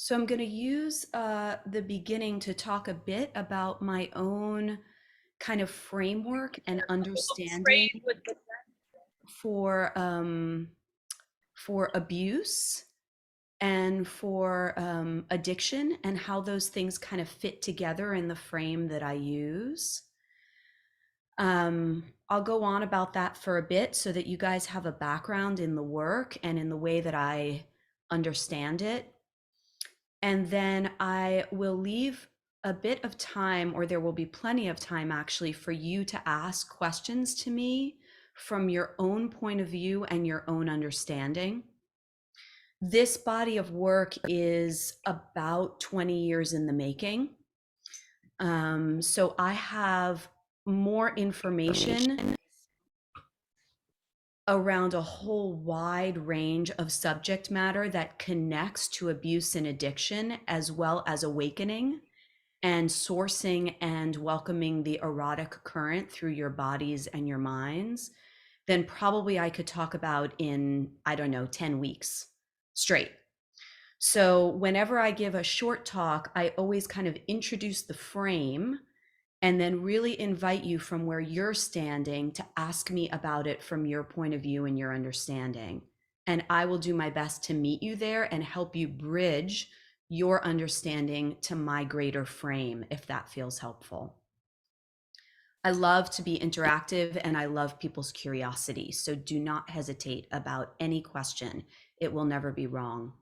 So I'm going to use the beginning to talk a bit about my own kind of framework and understanding for um, for abuse and for addiction, and how those things kind of fit together in the frame that I use. I'll go on about that for a bit so that you guys have a background in the work and in the way that I understand it. And then I will leave a bit of time, or there will be plenty of time actually, for you to ask questions to me from your own point of view and your own understanding. This body of work is about 20 years in the making. So I have more information around a whole wide range of subject matter that connects to abuse and addiction, as well as awakening and sourcing and welcoming the erotic current through your bodies and your minds, then probably I could talk about in, I don't know, 10 weeks straight. So whenever I give a short talk, I always kind of introduce the frame and then really invite you from where you're standing to ask me about it from your point of view and your understanding. And I will do my best to meet you there and help you bridge your understanding to my greater frame, if that feels helpful. I love to be interactive and I love people's curiosity. So do not hesitate about any question. It will never be wrong.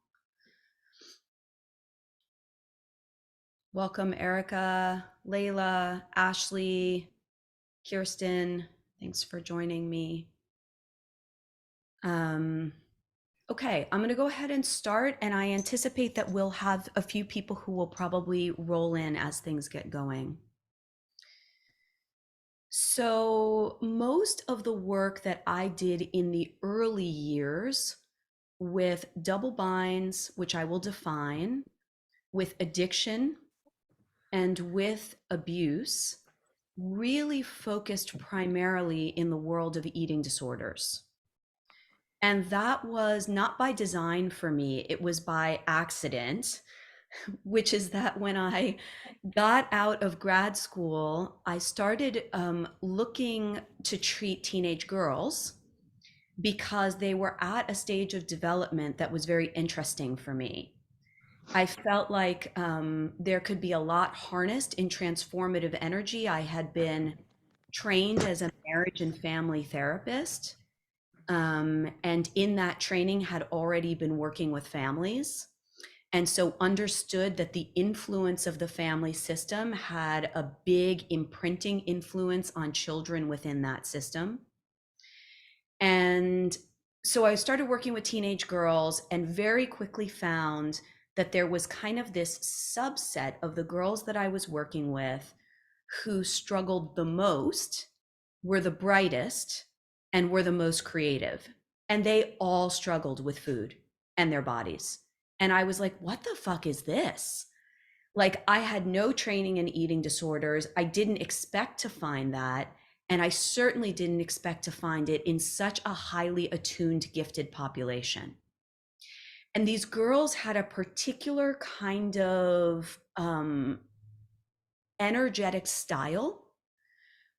Welcome, Erica, Layla, Ashley, Kirsten. Thanks for joining me. Okay, I'm going to go ahead and start, and I anticipate that we'll have a few people who will probably roll in as things get going. So most of the work that I did in the early years with double binds, which I will define, with addiction and with abuse, really focused primarily in the world of eating disorders. And that was not by design for me, it was by accident, which is that when I got out of grad school, I started looking to treat teenage girls because they were at a stage of development that was very interesting for me. I felt like there could be a lot harnessed in transformative energy. I had been trained as a marriage and family therapist, and in that training had already been working with families, and so understood that the influence of the family system had a big imprinting influence on children within that system. And so I started working with teenage girls and very quickly found that there was kind of this subset of the girls that I was working with who struggled the most, were the brightest, and were the most creative. And they all struggled with food and their bodies. And I was like, what the fuck is this? Like, I had no training in eating disorders. I didn't expect to find that. And I certainly didn't expect to find it in such a highly attuned, gifted population. And these girls had a particular kind of energetic style,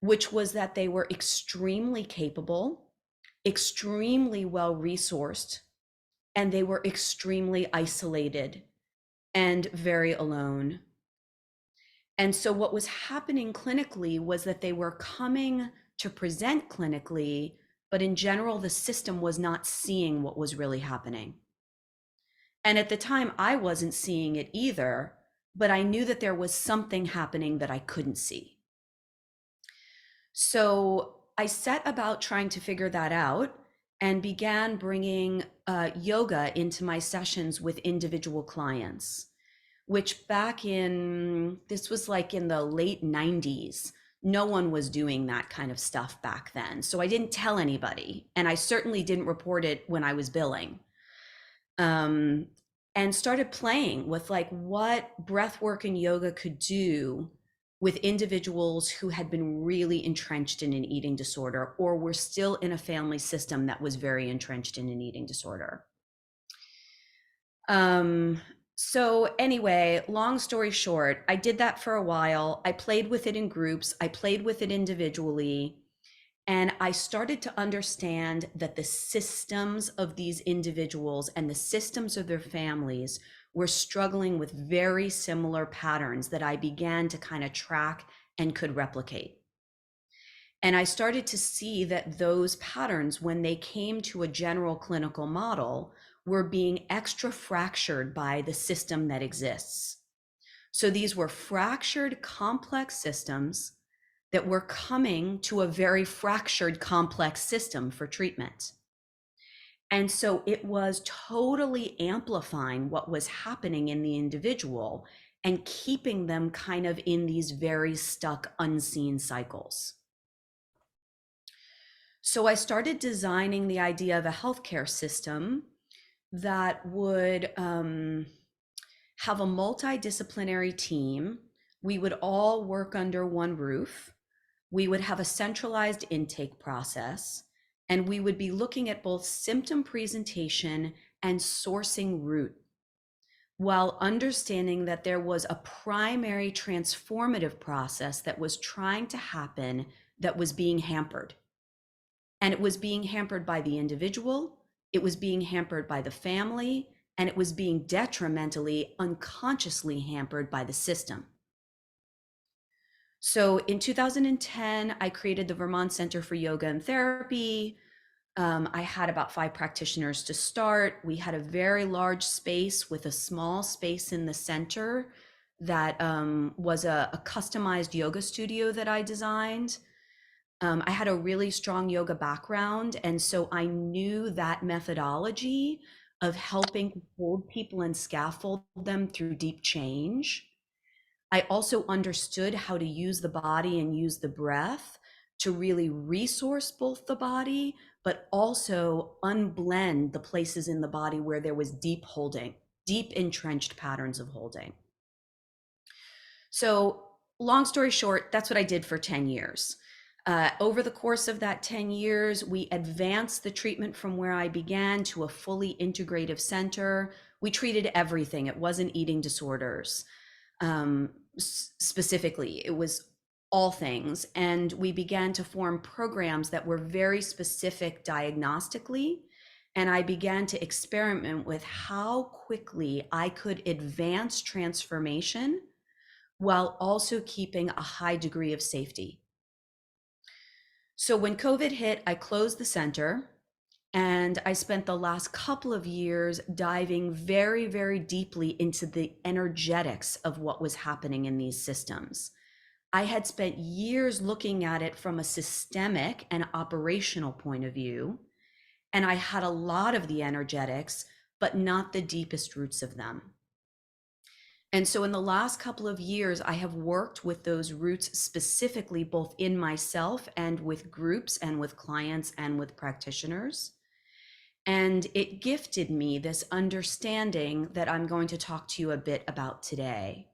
which was that they were extremely capable, extremely well resourced, and they were extremely isolated and very alone. And so what was happening clinically was that they were coming to present clinically, but in general, the system was not seeing what was really happening. And at the time, I wasn't seeing it either, but I knew that there was something happening that I couldn't see. So I set about trying to figure that out and began bringing yoga into my sessions with individual clients, which this was like in the late 90s. No one was doing that kind of stuff back then. So I didn't tell anybody, and I certainly didn't report it when I was billing. And started playing with like what breath work and yoga could do with individuals who had been really entrenched in an eating disorder or were still in a family system that was very entrenched in an eating disorder. So, anyway, long story short, I did that for a while. I played with it in groups, I played with it individually, and I started to understand that the systems of these individuals and the systems of their families were struggling with very similar patterns that I began to kind of track and could replicate. And I started to see that those patterns, when they came to a general clinical model, were being extra fractured by the system that exists. So these were fractured, complex systems that were coming to a very fractured, complex system for treatment. And so it was totally amplifying what was happening in the individual and keeping them kind of in these very stuck, unseen cycles. So I started designing the idea of a healthcare system that would have a multidisciplinary team. We would all work under one roof. We would have a centralized intake process, and we would be looking at both symptom presentation and sourcing root, while understanding that there was a primary transformative process that was trying to happen that was being hampered. And it was being hampered by the individual, it was being hampered by the family, and it was being detrimentally, unconsciously hampered by the system. So in 2010, I created the Vermont Center for Yoga and Therapy. I had about 5 practitioners to start. We had a very large space with a small space in the center that was a customized yoga studio that I designed. I had a really strong yoga background, and so I knew that methodology of helping hold people and scaffold them through deep change. I also understood how to use the body and use the breath to really resource both the body, but also unblend the places in the body where there was deep holding, deep entrenched patterns of holding. So, long story short, that's what I did for 10 years. Over the course of that 10 years, we advanced the treatment from where I began to a fully integrative center. We treated everything. It wasn't eating disorders specifically, it was all things. And we began to form programs that were very specific diagnostically. And I began to experiment with how quickly I could advance transformation while also keeping a high degree of safety. So when COVID hit, I closed the center and I spent the last couple of years diving very, very deeply into the energetics of what was happening in these systems. I had spent years looking at it from a systemic and operational point of view, and I had a lot of the energetics, but not the deepest roots of them. And so in the last couple of years, I have worked with those roots specifically, both in myself and with groups and with clients and with practitioners. And it gifted me this understanding that I'm going to talk to you a bit about today.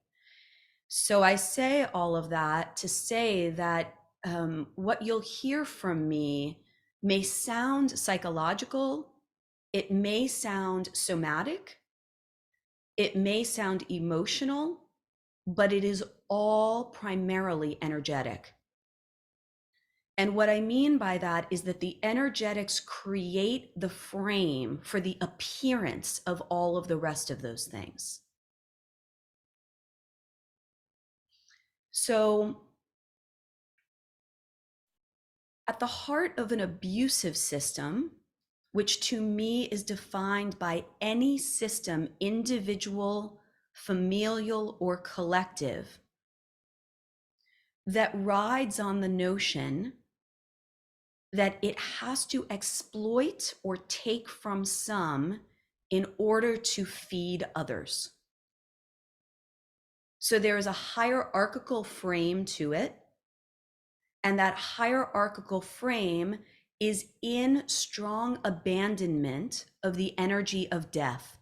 So I say all of that to say that what you'll hear from me may sound psychological, it may sound somatic, it may sound emotional, but it is all primarily energetic. And what I mean by that is that the energetics create the frame for the appearance of all of the rest of those things. So, at the heart of an abusive system, which to me is defined by any system, individual, familial, or collective, that rides on the notion that it has to exploit or take from some in order to feed others. So there is a hierarchical frame to it, and that hierarchical frame is in strong abandonment of the energy of death.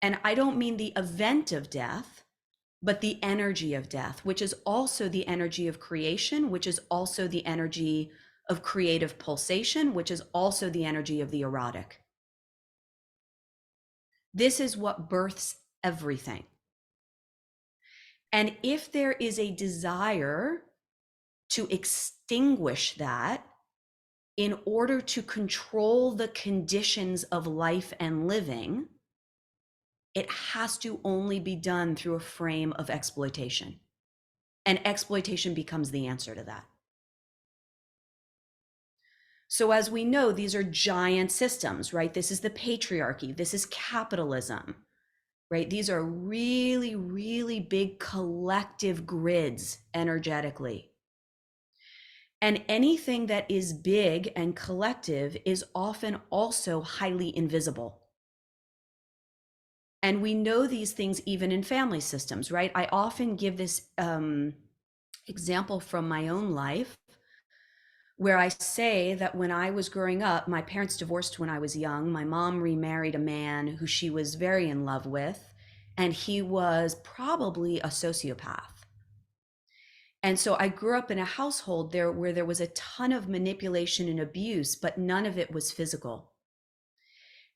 And I don't mean the event of death, but the energy of death, which is also the energy of creation, which is also the energy of creative pulsation, which is also the energy of the erotic. This is what births everything. And if there is a desire to extinguish that in order to control the conditions of life and living, it has to only be done through a frame of exploitation. And exploitation becomes the answer to that. So as we know, these are giant systems, right? This is the patriarchy. This is capitalism, right? These are really, really big collective grids energetically. And anything that is big and collective is often also highly invisible. And we know these things even in family systems, right? I often give this example from my own life, where I say that when I was growing up, my parents divorced when I was young. My mom remarried a man who she was very in love with, and he was probably a sociopath. And so I grew up in a household there where there was a ton of manipulation and abuse, but none of it was physical.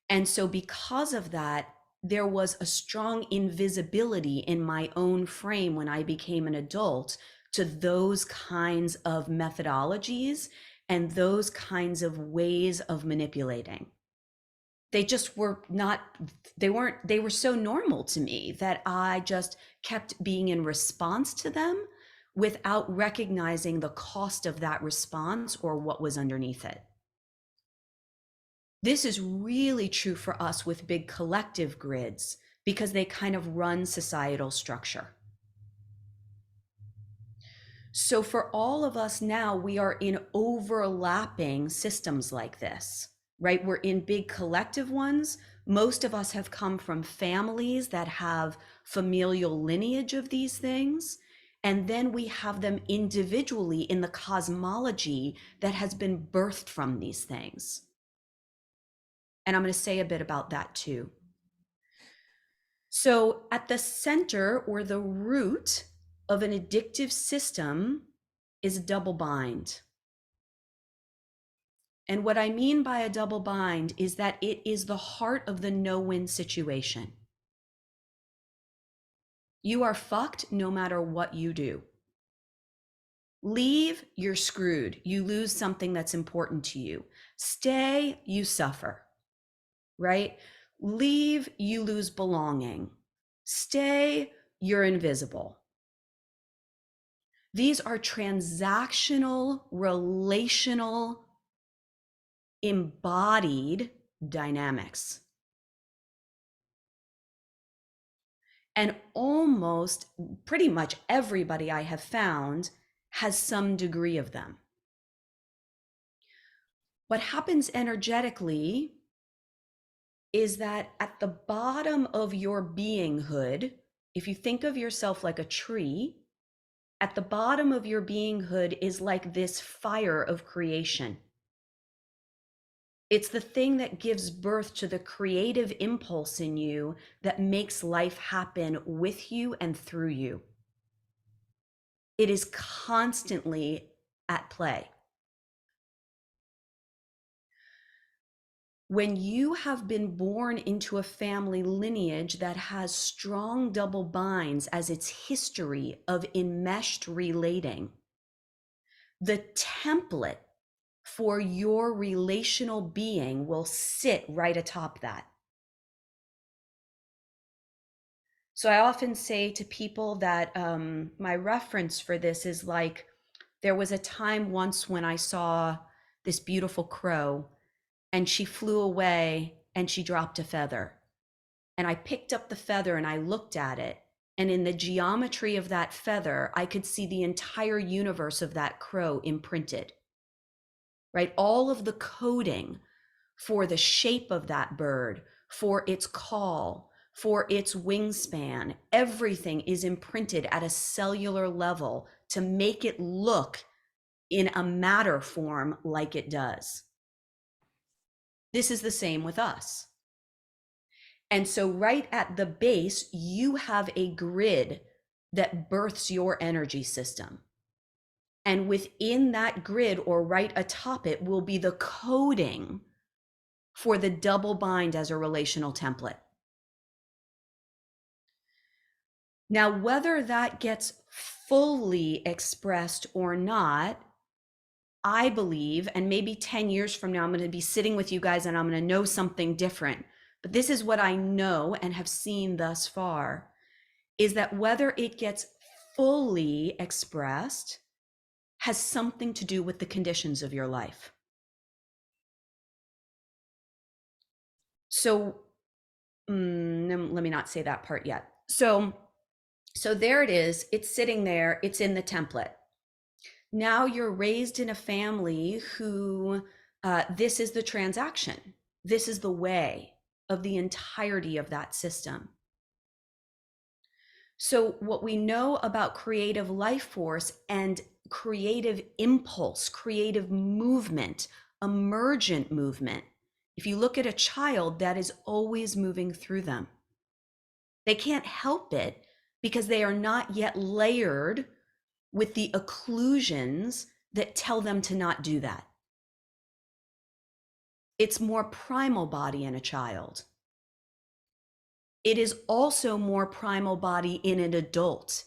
And so because of that, there was a strong invisibility in my own frame when I became an adult to those kinds of methodologies and those kinds of ways of manipulating. They just were not, they were so normal to me that I just kept being in response to them without recognizing the cost of that response or what was underneath it. This is really true for us with big collective grids because they kind of run societal structure. So for all of us now, we are in overlapping systems like this, right? We're in big collective ones. Most of us have come from families that have familial lineage of these things. And then we have them individually in the cosmology that has been birthed from these things. And I'm going to say a bit about that too. So at the center or the root of an addictive system is double bind. And what I mean by a double bind is that it is the heart of the no-win situation. You are fucked no matter what you do. Leave, you're screwed. You lose something that's important to you. Stay, you suffer, right? Leave, you lose belonging. Stay, you're invisible. These are transactional, relational, embodied dynamics. And almost pretty much everybody I have found has some degree of them. What happens energetically is that at the bottom of your beinghood, if you think of yourself like a tree, at the bottom of your beinghood is like this fire of creation. It's the thing that gives birth to the creative impulse in you that makes life happen with you and through you. It is constantly at play. When you have been born into a family lineage that has strong double binds as its history of enmeshed relating, the template for your relational being will sit right atop that. So I often say to people that my reference for this is like, there was a time once when I saw this beautiful crow and she flew away and she dropped a feather. And I picked up the feather and I looked at it. And in the geometry of that feather, I could see the entire universe of that crow imprinted, right? All of the coding for the shape of that bird, for its call, for its wingspan, everything is imprinted at a cellular level to make it look in a matter form like it does. This is the same with us. And so right at the base, you have a grid that births your energy system. And within that grid or right atop it will be the coding for the double bind as a relational template. Now, whether that gets fully expressed or not, I believe, and maybe 10 years from now, I'm going to be sitting with you guys and I'm going to know something different. But this is what I know and have seen thus far, is that whether it gets fully expressed has something to do with the conditions of your life. So let me not say that part yet. So there it is. It's sitting there. It's in the template. Now you're raised in a family who this is the transaction. This is the way of the entirety of that system. So what we know about creative life force and creative impulse, creative movement, emergent movement, if you look at a child, that is always moving through them. They can't help it because they are not yet layered with the occlusions that tell them to not do that. It's more primal body in a child. It is also more primal body in an adult.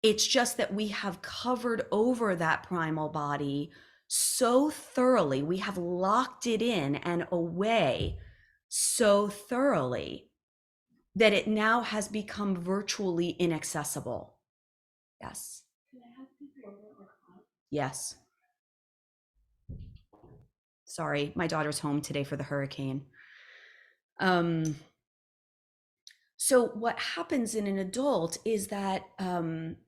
It's just that we have covered over that primal body so thoroughly, we have locked it in and away so thoroughly that it now has become virtually inaccessible. Yes. Yes. Sorry, my daughter's home today for the hurricane. So what happens in an adult is that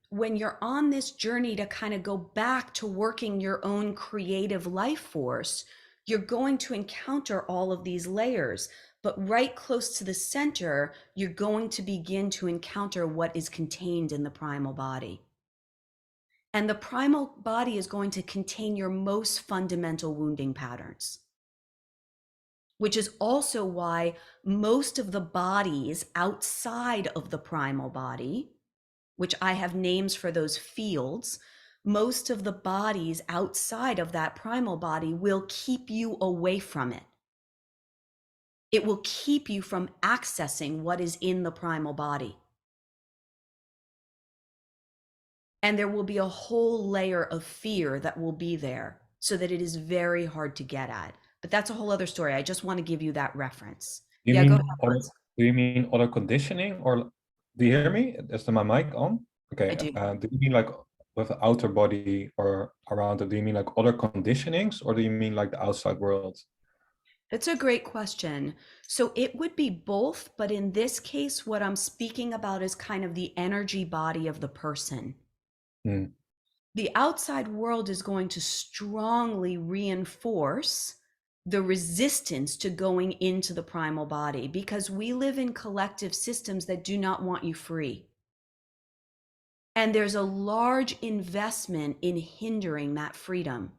when you're on this journey to kind of go back to working your own creative life force, you're going to encounter all of these layers. But right close to the center, you're going to begin to encounter what is contained in the primal body. And the primal body is going to contain your most fundamental wounding patterns, which is also why most of the bodies outside of the primal body, which I have names for those fields, most of the bodies outside of that primal body will keep you away from it. It will keep you from accessing what is in the primal body. And there will be a whole layer of fear that will be there so that it is very hard to get at. But that's a whole other story. I just want to give you that reference. You Yeah, go mean ahead. other, do you mean other conditioning, or do you hear me? Is my mic on? I Okay. do. Do you mean like with the outer body or around it? Do you mean like other conditionings, or do you mean like the outside world? That's a great question. So it would be both, but in this case, what I'm speaking about is kind of the energy body of the person. Hmm. The outside world is going to strongly reinforce the resistance to going into the primal body because we live in collective systems that do not want you free. And there's a large investment in hindering that freedom,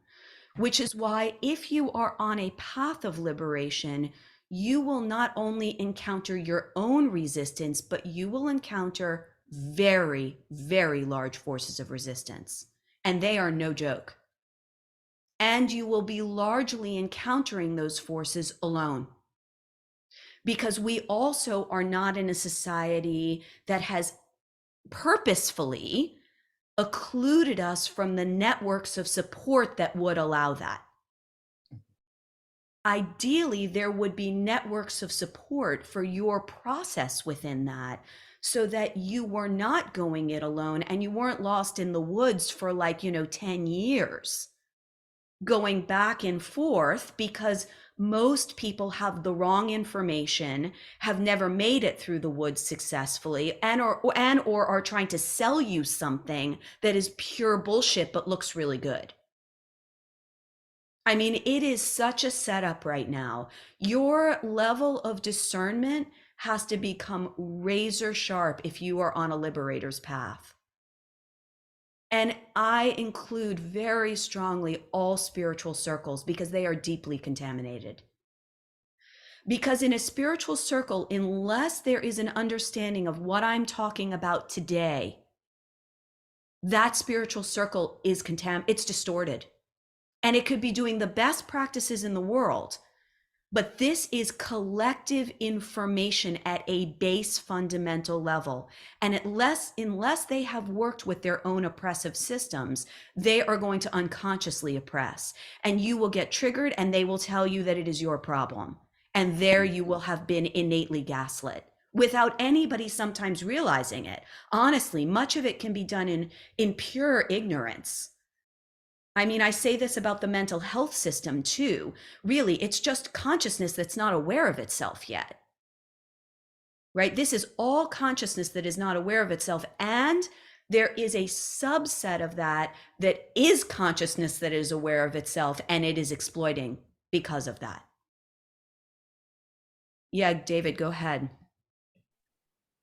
which is why if you are on a path of liberation, you will not only encounter your own resistance, but you will encounter very, very large forces of resistance. And they are no joke. And you will be largely encountering those forces alone. Because we also are not in a society that has purposefully occluded us from the networks of support that would allow that. Ideally, there would be networks of support for your process within that so that you were not going it alone and you weren't lost in the woods for 10 years going back and forth because most people have the wrong information, have never made it through the woods successfully, or are trying to sell you something that is pure bullshit but looks really good. I mean, it is such a setup right now. Your level of discernment has to become razor sharp if you are on a liberator's path. And I include very strongly all spiritual circles because they are deeply contaminated. Because in a spiritual circle, unless there is an understanding of what I'm talking about today, that spiritual circle is it's distorted. And it could be doing the best practices in the world, But this is collective information at a base fundamental level. And unless they have worked with their own oppressive systems, they are going to unconsciously oppress. And you will get triggered and they will tell you that it is your problem. And there you will have been innately gaslit without anybody sometimes realizing it. Honestly, much of it can be done in pure ignorance. I mean, I say this about the mental health system too. Really, it's just consciousness that's not aware of itself yet, right? This is all consciousness that is not aware of itself. And there is a subset of that that is consciousness that is aware of itself and it is exploiting because of that. Yeah, David, go ahead.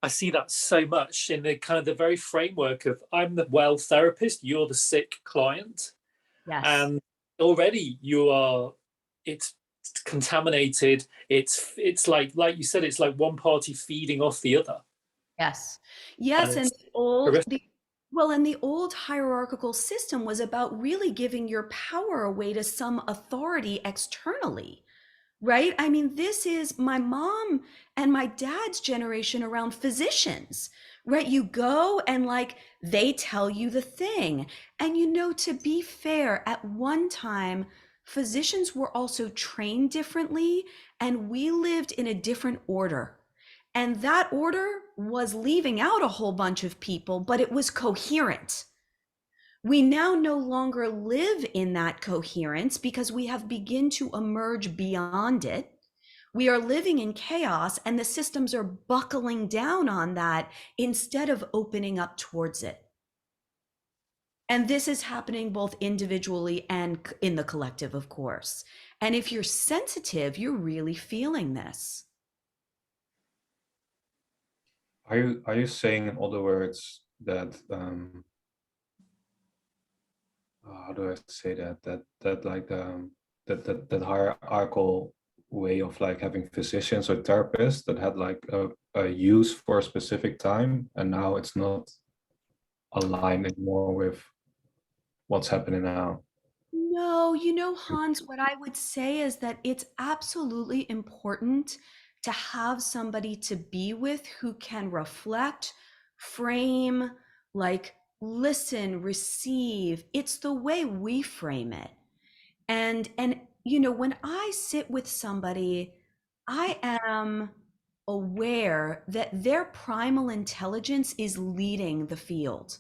I see that so much in the kind of the very framework of I'm the well therapist, you're the sick client. Yes. And already you are, it's contaminated. It's like you said, it's like one party feeding off the other. Yes. And Yes, and it's horrific. and the old hierarchical system was about really giving your power away to some authority externally. Right? I mean, this is my mom and my dad's generation around physicians, right? You go and like they tell you the thing. And to be fair, at one time, physicians were also trained differently and we lived in a different order. And that order was leaving out a whole bunch of people, but it was coherent. We now no longer live in that coherence because we have begun to emerge beyond it. We are living in chaos and the systems are buckling down on that instead of opening up towards it. And this is happening both individually and in the collective, of course. And if you're sensitive, you're really feeling this. Are you saying, in other words, that how do I say that like that hierarchical way of like having physicians or therapists that had like a use for a specific time, and now it's not aligned anymore with what's happening now? No, Hans, what I would say is that it's absolutely important to have somebody to be with who can reflect, frame, like listen, receive. It's the way we frame it. And when I sit with somebody, I am aware that their primal intelligence is leading the field.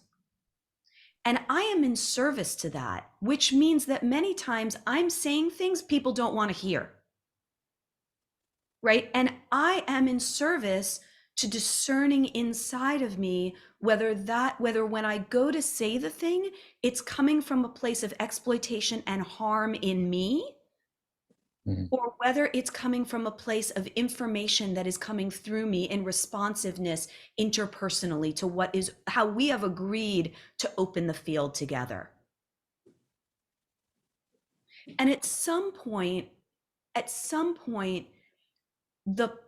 And I am in service to that, which means that many times I'm saying things people don't want to hear. Right. And I am in service to discerning inside of me whether when I go to say the thing, it's coming from a place of exploitation and harm in me, Mhm. or whether it's coming from a place of information that is coming through me in responsiveness interpersonally to what is how we have agreed to open the field together. And at some point, the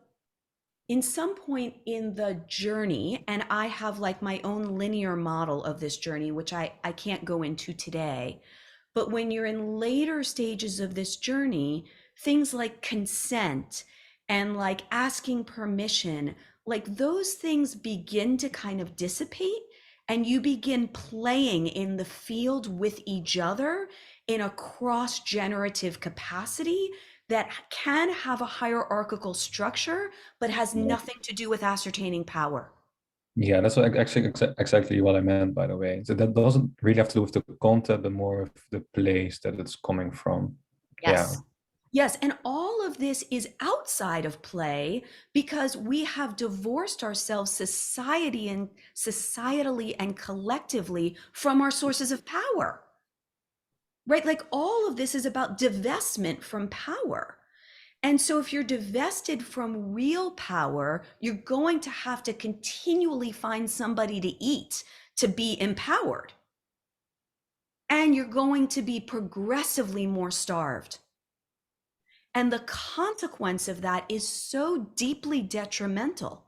in some point in the journey, and I have like my own linear model of this journey, which I can't go into today, but when you're in later stages of this journey, things like consent and like asking permission, like those things begin to kind of dissipate and you begin playing in the field with each other in a cross generative capacity that can have a hierarchical structure, but has Yeah. nothing to do with ascertaining power. Yeah, that's actually exactly what I meant, by the way. So that doesn't really have to do with the content, but more of the place that it's coming from. Yeah. Yes. Yes, and all of this is outside of play because we have divorced ourselves societally and collectively from our sources of power. Right? Like all of this is about divestment from power. And so if you're divested from real power, you're going to have to continually find somebody to eat to be empowered. And you're going to be progressively more starved. And the consequence of that is so deeply detrimental.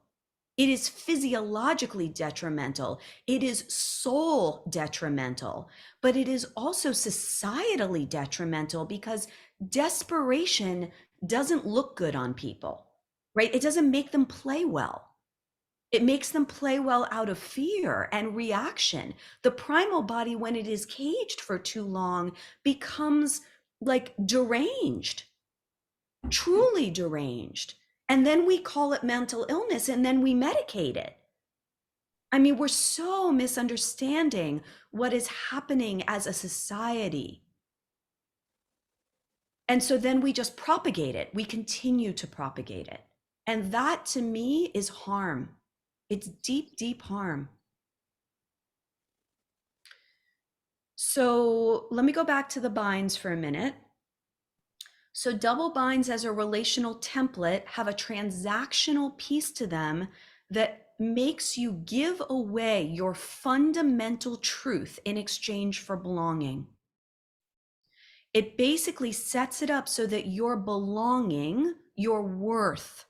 It is physiologically detrimental. It is soul detrimental, but it is also societally detrimental because desperation doesn't look good on people, right? It doesn't make them play well. It makes them play well out of fear and reaction. The primal body, when it is caged for too long, becomes like deranged, truly deranged. And then we call it mental illness and then we medicate it. I mean, we're so misunderstanding what is happening as a society. And so then we just propagate it. We continue to propagate it. And that to me is harm. It's deep, deep harm. So let me go back to the binds for a minute. So double binds as a relational template have a transactional piece to them that makes you give away your fundamental truth in exchange for belonging. It basically sets it up so that your belonging, your worth,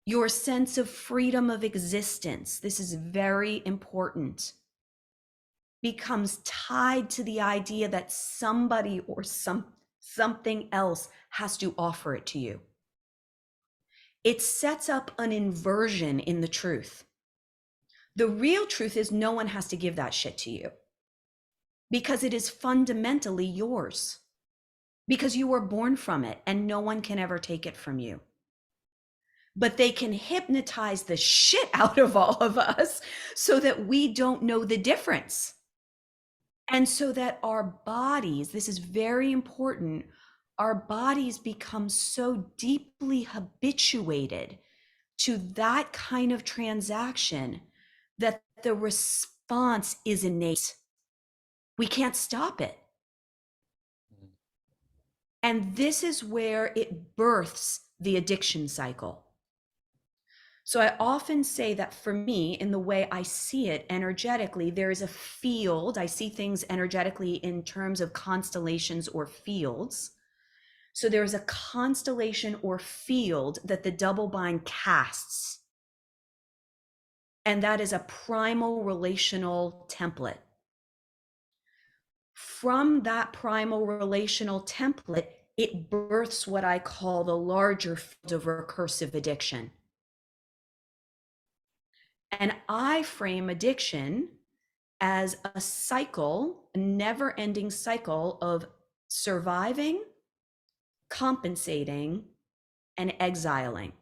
your sense of freedom of existence, this is very important, becomes tied to the idea that somebody or something else has to offer it to you. It sets up an inversion in the truth. The real truth is no one has to give that shit to you because it is fundamentally yours, because you were born from it and no one can ever take it from you. But they can hypnotize the shit out of all of us so that we don't know the difference. And so that our bodies, this is very important, our bodies become so deeply habituated to that kind of transaction that the response is innate. We can't stop it. And this is where it births the addiction cycle. So I often say that for me, in the way I see it energetically, there is a field. I see things energetically in terms of constellations or fields. So there is a constellation or field that the double bind casts. And that is a primal relational template. From that primal relational template, it births what I call the larger field of recursive addiction. And I frame addiction as a cycle, a never-ending cycle of surviving, compensating, and exiling.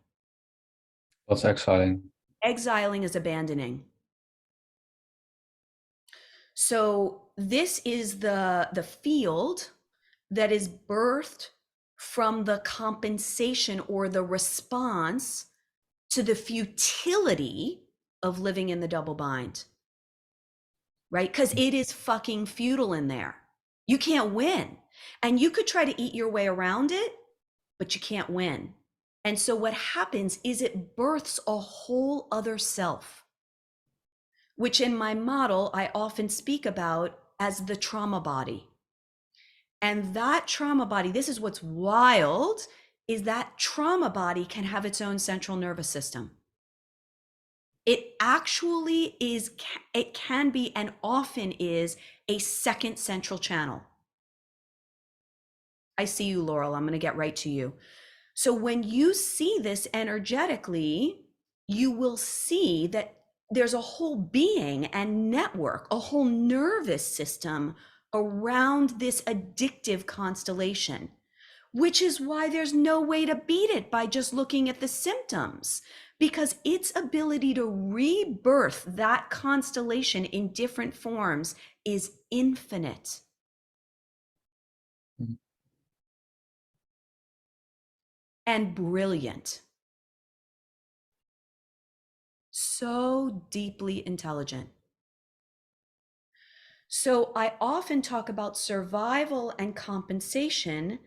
What's exiling? Exiling is abandoning. So this is the field that is birthed from the compensation or the response to the futility of living in the double bind, right? Because it is fucking futile in there. You can't win. And you could try to eat your way around it, but you can't win. And so what happens is it births a whole other self, which in my model, I often speak about as the trauma body. And that trauma body, this is what's wild, is that trauma body can have its own central nervous system. It actually is, it can be and often is a second central channel. I see you, Laurel. I'm going to get right to you. So when you see this energetically, you will see that there's a whole being and network, a whole nervous system around this addictive constellation, which is why there's no way to beat it by just looking at the symptoms, because its ability to rebirth that constellation in different forms is infinite. Mhm. And brilliant. So deeply intelligent. So I often talk about survival and compensation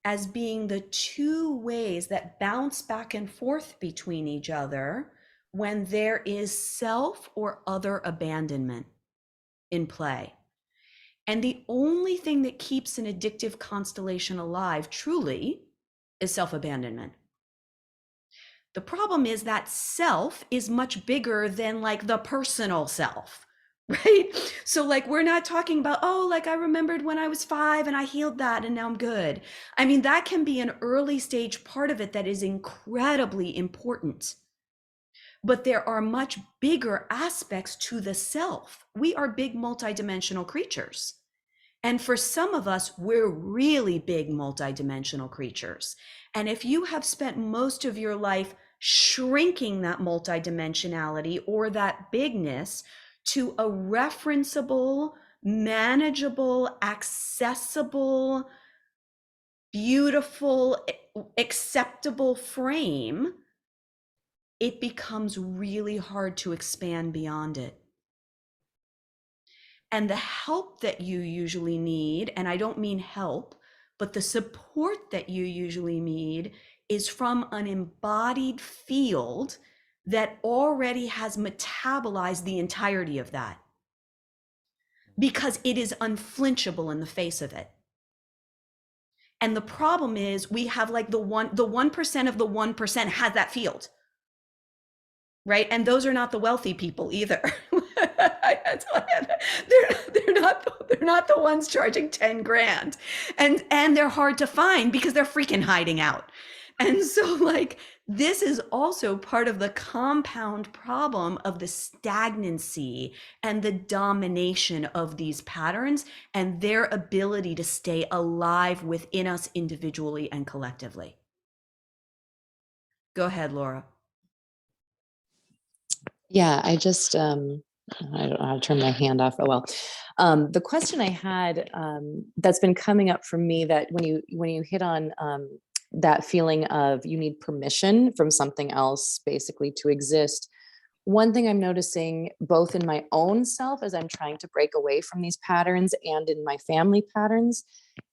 as being the two ways that bounce back and forth between each other when there is self or other abandonment in play. And the only thing that keeps an addictive constellation alive truly is self-abandonment. The problem is that self is much bigger than like the personal self, right? So like we're not talking about, oh, like I remembered when I was 5 and I healed that and now I'm good. I mean, that can be an early stage part of it that is incredibly important. But there are much bigger aspects to the self. We are big multidimensional creatures. And for some of us, we're really big multidimensional creatures. And if you have spent most of your life shrinking that multidimensionality or that bigness to a referenceable, manageable, accessible, beautiful, acceptable frame, it becomes really hard to expand beyond it. And the help that you usually need, and I don't mean help, but the support that you usually need is from an embodied field that already has metabolized the entirety of that, because it is unflinchable in the face of it. And the problem is we have like the 1% of the 1% has that field, right? And those are not the wealthy people either. They're not the ones charging 10 grand, and they're hard to find because they're freaking hiding out. And so like this is also part of the compound problem of the stagnancy and the domination of these patterns and their ability to stay alive within us individually and collectively. Go ahead, Laura. Yeah, I just I don't know how to turn my hand off. Oh well. The question I had that's been coming up for me, that when you hit on that feeling of you need permission from something else basically to exist. One thing I'm noticing both in my own self as I'm trying to break away from these patterns and in my family patterns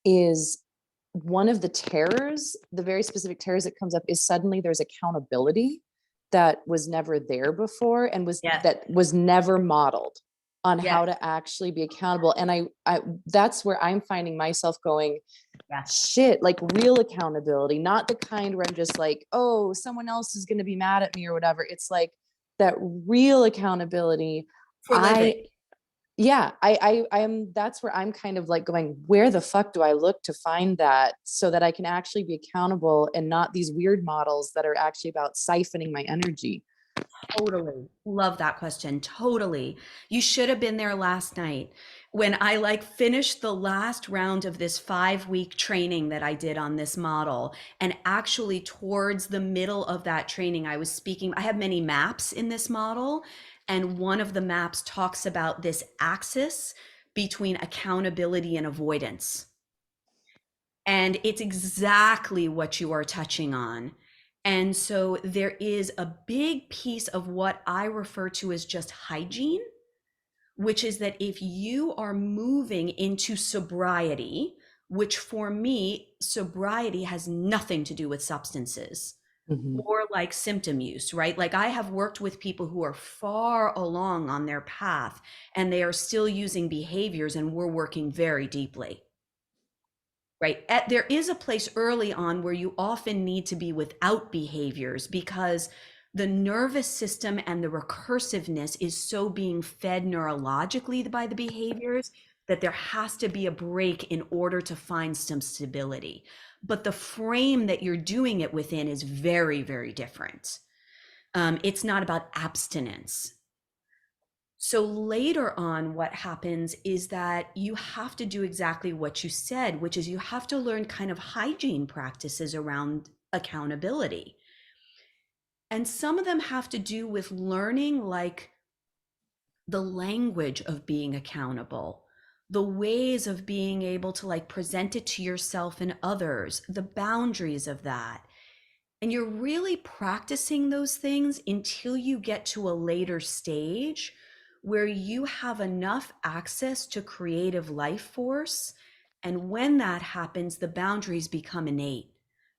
is one of the terrors, the very specific terrors that comes up is suddenly there's accountability that was never there before and Yes. that was never modeled on Yes. how to actually be accountable. And I that's where I'm finding myself going, Yes. shit, like real accountability, not the kind where I'm just like, oh, someone else is going to be mad at me or whatever. It's like that real accountability. For living. I am, that's where I'm kind of like going, where the fuck do I look to find that so that I can actually be accountable and not these weird models that are actually about siphoning my energy. Totally. Love that question. Totally. You should have been there last night when I like finished the last round of this 5-week training that I did on this model. And actually, towards the middle of that training, I was speaking. I have many maps in this model, and one of the maps talks about this axis between accountability and avoidance. And it's exactly what you are touching on. And so there is a big piece of what I refer to as just hygiene, which is that if you are moving into sobriety, which for me, sobriety has nothing to do with substances Mhm. or like symptom use, right? Like I have worked with people who are far along on their path and they are still using behaviors, and we're working very deeply. Right. There is a place early on where you often need to be without behaviors because the nervous system and the recursiveness is so being fed neurologically by the behaviors that there has to be a break in order to find some stability. But the frame that you're doing it within is very, very different. It's not about abstinence. So later on, what happens is that you have to do exactly what you said, which is you have to learn kind of hygiene practices around accountability. And some of them have to do with learning like the language of being accountable, the ways of being able to like present it to yourself and others, the boundaries of that. And you're really practicing those things until you get to a later stage where you have enough access to creative life force. And when that happens, the boundaries become innate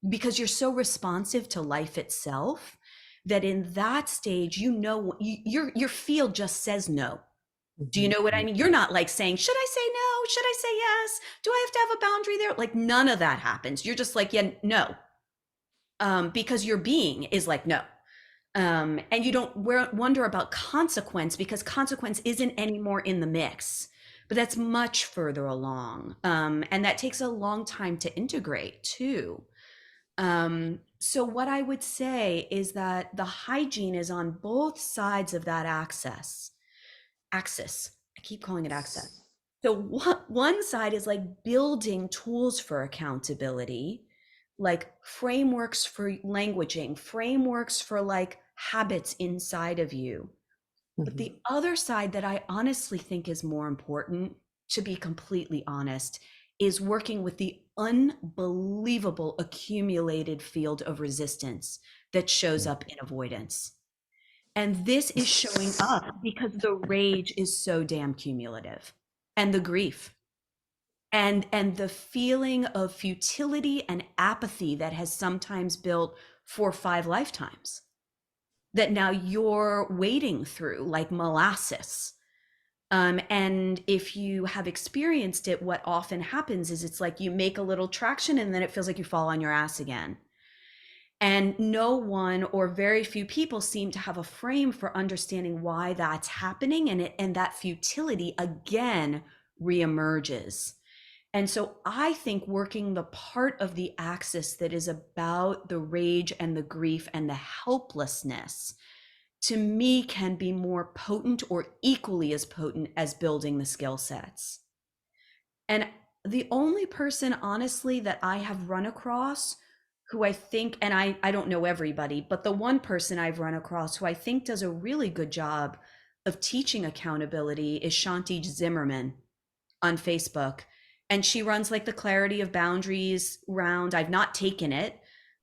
because you're so responsive to life itself that in that stage, you know, your field just says no. Do you Mhm. know what I mean? You're not like saying, should I say no? Should I say yes? Do I have to have a boundary there? Like none of that happens. You're just like, yeah, no. Because your being is like, no. And you don't wonder about consequence because consequence isn't anymore in the mix, but that's much further along. And that takes a long time to integrate too. So what I would say is that the hygiene is on both sides of that axis. I keep calling it access. So one side is like building tools for accountability, like frameworks for languaging, frameworks for like habits inside of you. But Mhm. the other side that I honestly think is more important, to be completely honest, is working with the unbelievable accumulated field of resistance that shows up in avoidance. And this is showing up because the rage is so damn cumulative, and the grief and the feeling of futility and apathy that has sometimes built 4 or 5 lifetimes that now you're wading through like molasses. And if you have experienced it, what often happens is it's like you make a little traction and then it feels like you fall on your ass again. And no one or very few people seem to have a frame for understanding why that's happening, and that futility again reemerges. And so I think working the part of the axis that is about the rage and the grief and the helplessness, to me, can be more potent or equally as potent as building the skill sets. And the only person, honestly, that I have run across who I think, and I don't know everybody, but the one person I've run across who I think does a really good job of teaching accountability is Shanti Zimmerman on Facebook. And she runs like the clarity of boundaries round. I've not taken it,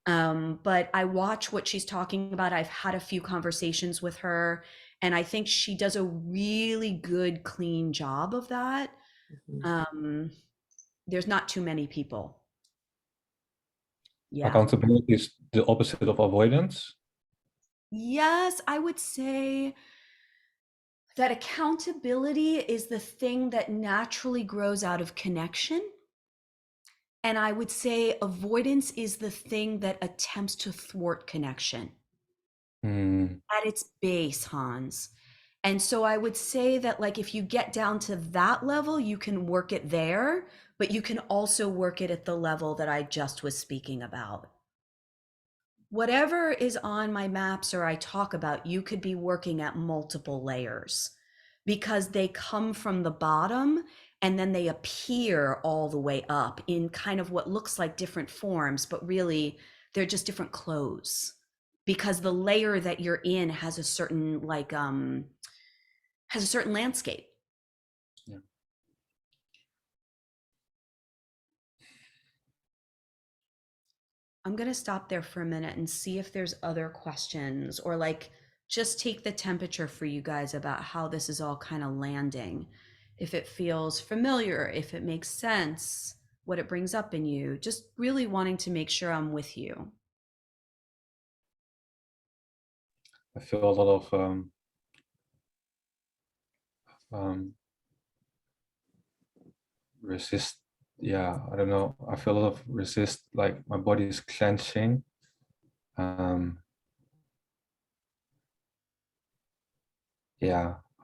but I watch what she's talking about. I've had a few conversations with her, and I think she does a really good, clean job of that. Mhm. There's not too many people. Yeah. Accountability is the opposite of avoidance. Yes, I would say that accountability is the thing that naturally grows out of connection. And I would say avoidance is the thing that attempts to thwart connection Hmm. at its base, Hans. And so I would say that, like, if you get down to that level, you can work it there, but you can also work it at the level that I just was speaking about. Whatever is on my maps or I talk about, you could be working at multiple layers because they come from the bottom and then they appear all the way up in kind of what looks like different forms, but really they're just different clothes because the layer that you're in has a certain has a certain landscape. Yeah. I'm going to stop there for a minute and see if there's other questions or like just take the temperature for you guys about how this is all kind of landing. If it feels familiar, if it makes sense, what it brings up in you, just really wanting to make sure I'm with you. I feel a lot of resist. Yeah, I don't know. I feel a lot of resist, like my body is clenching. Yeah,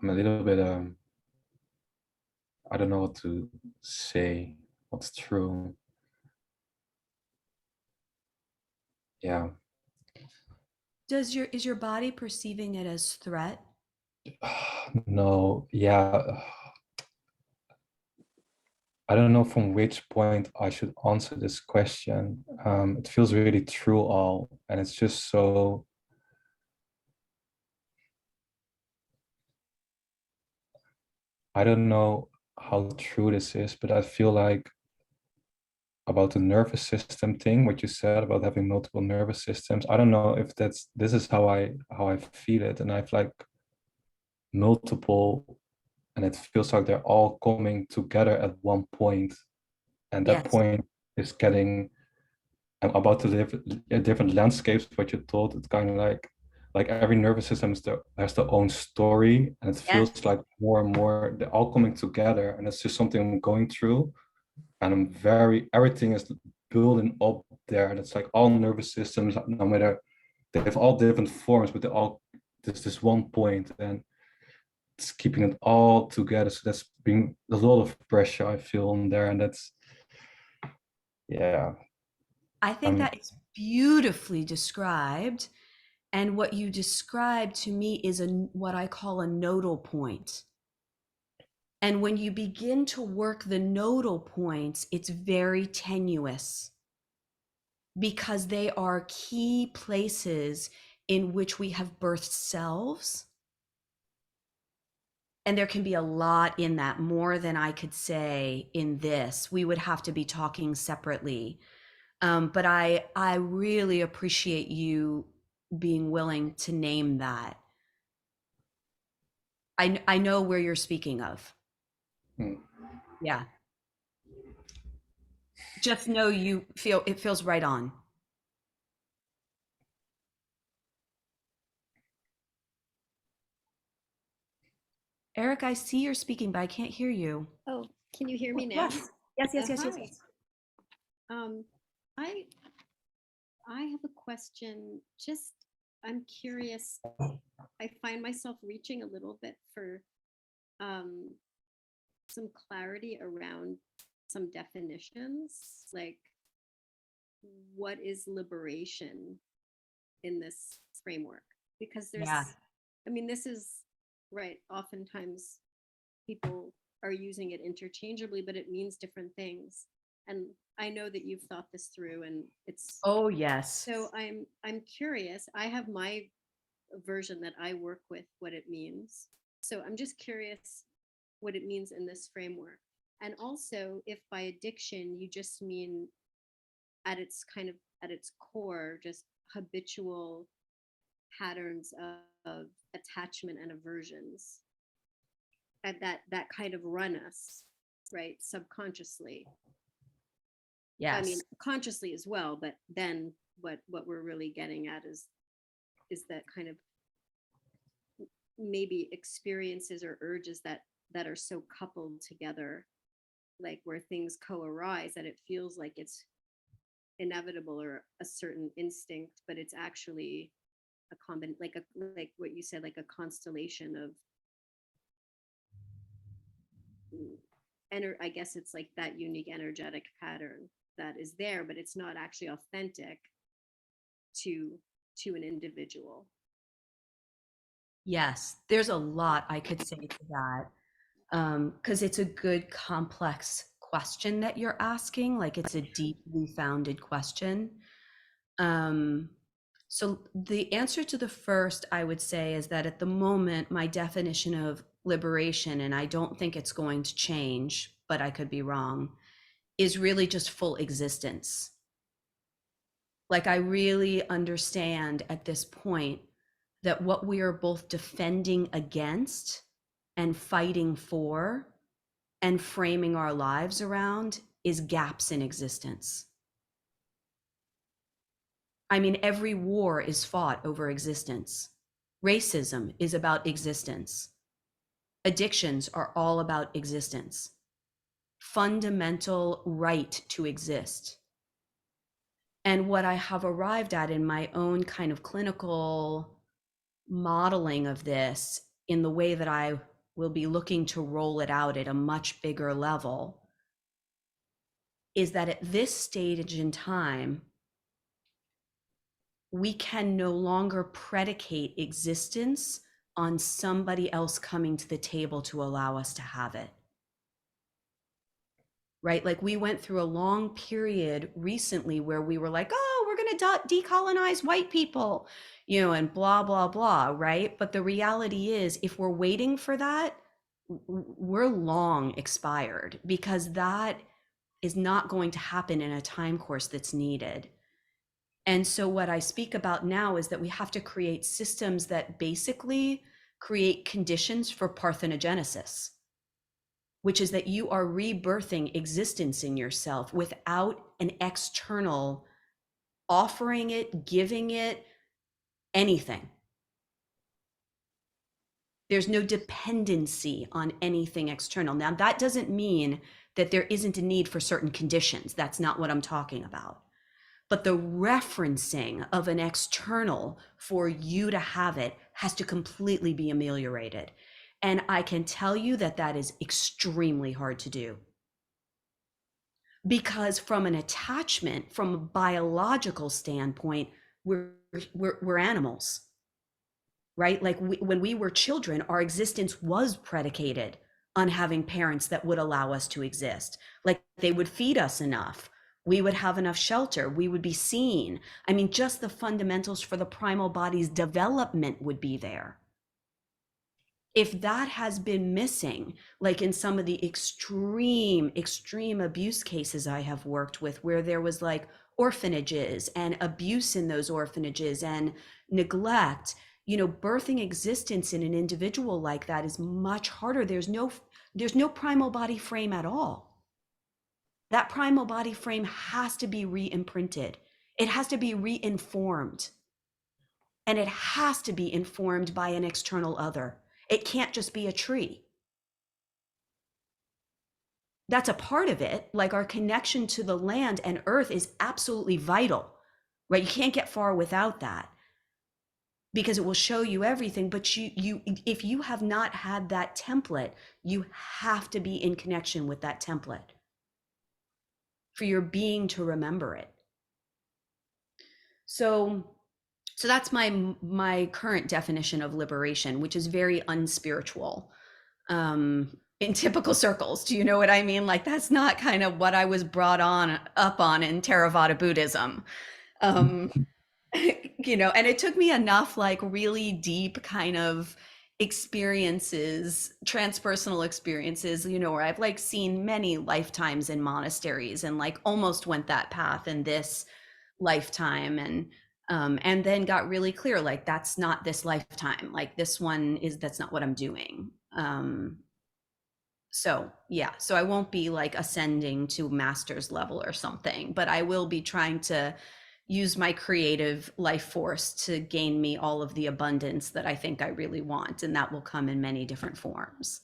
I'm a little bit I don't know what to say, what's true. Yeah. Is your body perceiving it as threat? No, yeah. I don't know from which point I should answer this question. It feels really true all, and it's just so. I don't know how true this is, but I feel like about the nervous system thing, what you said about having multiple nervous systems. I don't know if this is how I feel it, and I've like multiple, and it feels like they're all coming together at one point, and that Yes. point is getting. I'm about to live different landscapes. What you told, it's kind of like every nervous system has their own story, and it Yes. feels like more and more they're all coming together, and it's just something I'm going through, and everything is building up there, and it's like all nervous systems, no matter they have all different forms, but they all, there's this one point, and it's keeping it all together. So that's being a lot of pressure I feel on there, and that's, yeah. I think that is beautifully described. And what you described to me is what I call a nodal point. And when you begin to work the nodal points, it's very tenuous because they are key places in which we have birthed selves. And there can be a lot in that, more than I could say in this. We would have to be talking separately. But I really appreciate you being willing to name that. I know where you're speaking of. Yeah. Just know you feel, it feels right on. Eric, I see you're speaking, but I can't hear you. Oh, can you hear me now? Yes. Um, I have a question. Just, I'm curious. I find myself reaching a little bit for some clarity around some definitions, like what is liberation in this framework? Because there's, Yeah. I mean, this is right. Oftentimes people are using it interchangeably, but it means different things. And I know that you've thought this through, and it's, Oh, yes. so I'm curious. I have my version that I work with, what it means. So I'm just curious what it means in this framework. And also, if by addiction you just mean at its core, just habitual patterns of attachment and aversions, and that kind of run us, right, subconsciously. Yes. I mean, consciously as well, but then what we're really getting at is that kind of maybe experiences or urges that are so coupled together, like where things co-arise, that it feels like it's inevitable or a certain instinct, but it's actually a like what you said, like a constellation of I guess it's like that unique energetic pattern that is there, but it's not actually authentic to an individual. Yes, there's a lot I could say to that, because it's a good, complex question that you're asking. Like, it's a deeply founded question. So the answer to the first, I would say, is that at the moment, my definition of liberation, and I don't think it's going to change, but I could be wrong, is really just full existence. Like, I really understand at this point that what we are both defending against and fighting for and framing our lives around is gaps in existence. I mean, every war is fought over existence. Racism is about existence. Addictions are all about existence. Fundamental right to exist. And what I have arrived at in my own kind of clinical modeling of this, in the way that I will be looking to roll it out at a much bigger level, is that at this stage in time, we can no longer predicate existence on somebody else coming to the table to allow us to have it. Right? Like, we went through a long period recently where we were like, oh, we're going to decolonize white people, you know, and blah, blah, blah, right? But the reality is, if we're waiting for that, we're long expired, because that is not going to happen in a time course that's needed. And so what I speak about now is that we have to create systems that basically create conditions for parthenogenesis, which is that you are rebirthing existence in yourself without an external offering it, giving it, anything. There's no dependency on anything external. Now, that doesn't mean that there isn't a need for certain conditions. That's not what I'm talking about. but the referencing of an external for you to have it has to completely be ameliorated. And I can tell you that that is extremely hard to do. Because from an attachment, from a biological standpoint, we're animals, right? Like when we were children, our existence was predicated on having parents that would allow us to exist. Like they would feed us enough. We would have enough shelter. We would be seen. I mean, just the fundamentals for the primal body's development would be there. If that has been missing, like in some of the extreme abuse cases I have worked with, where there was like orphanages and abuse in those orphanages and neglect, you know, birthing existence in an individual like that is much harder. There's no primal body frame at all. That primal body frame has to be re-imprinted. It has to be re-informed. And it has to be informed by an external other. It can't just be a tree. That's a part of it. Like our connection to the land and earth is absolutely vital, right? You can't get far without that because it will show you everything. But you, if you have not had that template, you have to be in connection with that template for your being to remember it. So that's my current definition of liberation, which is very unspiritual in typical circles. Do you know what I mean? Like that's not kind of what I was brought up on in Theravada Buddhism. You know, and it took me enough like really deep kind of experiences, transpersonal experiences, you know, where I've like seen many lifetimes in monasteries and like almost went that path in this lifetime, and then got really clear, like that's not this lifetime, like this one is, that's not what I'm doing. So yeah, so I won't be like ascending to master's level or something, but I will be trying to use my creative life force to gain me all of the abundance that I think I really want, and that will come in many different forms.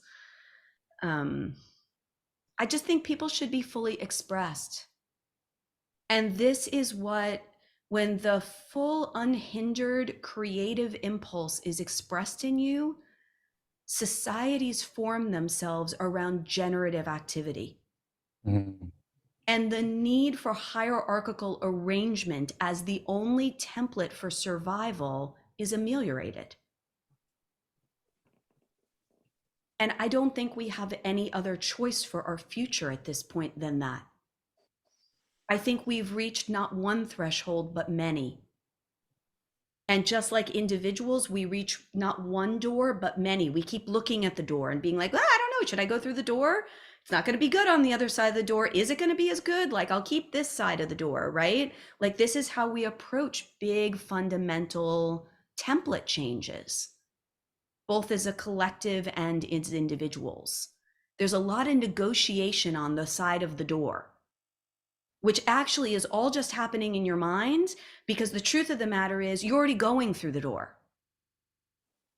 I just think people should be fully expressed. And this is what, when the full unhindered creative impulse is expressed in you, societies form themselves around generative activity. Mhm. And the need for hierarchical arrangement as the only template for survival is ameliorated. And I don't think we have any other choice for our future at this point than that. I think we've reached not one threshold, but many. And just like individuals, we reach not one door, but many. We keep looking at the door and being like, well, I don't know, should I go through the door? It's not going to be good on the other side of the door. Is it going to be as good? Like, I'll keep this side of the door, right? Like, this is how we approach big fundamental template changes, both as a collective and as individuals. There's a lot of negotiation on the side of the door, which actually is all just happening in your mind, because the truth of the matter is you're already going through the door.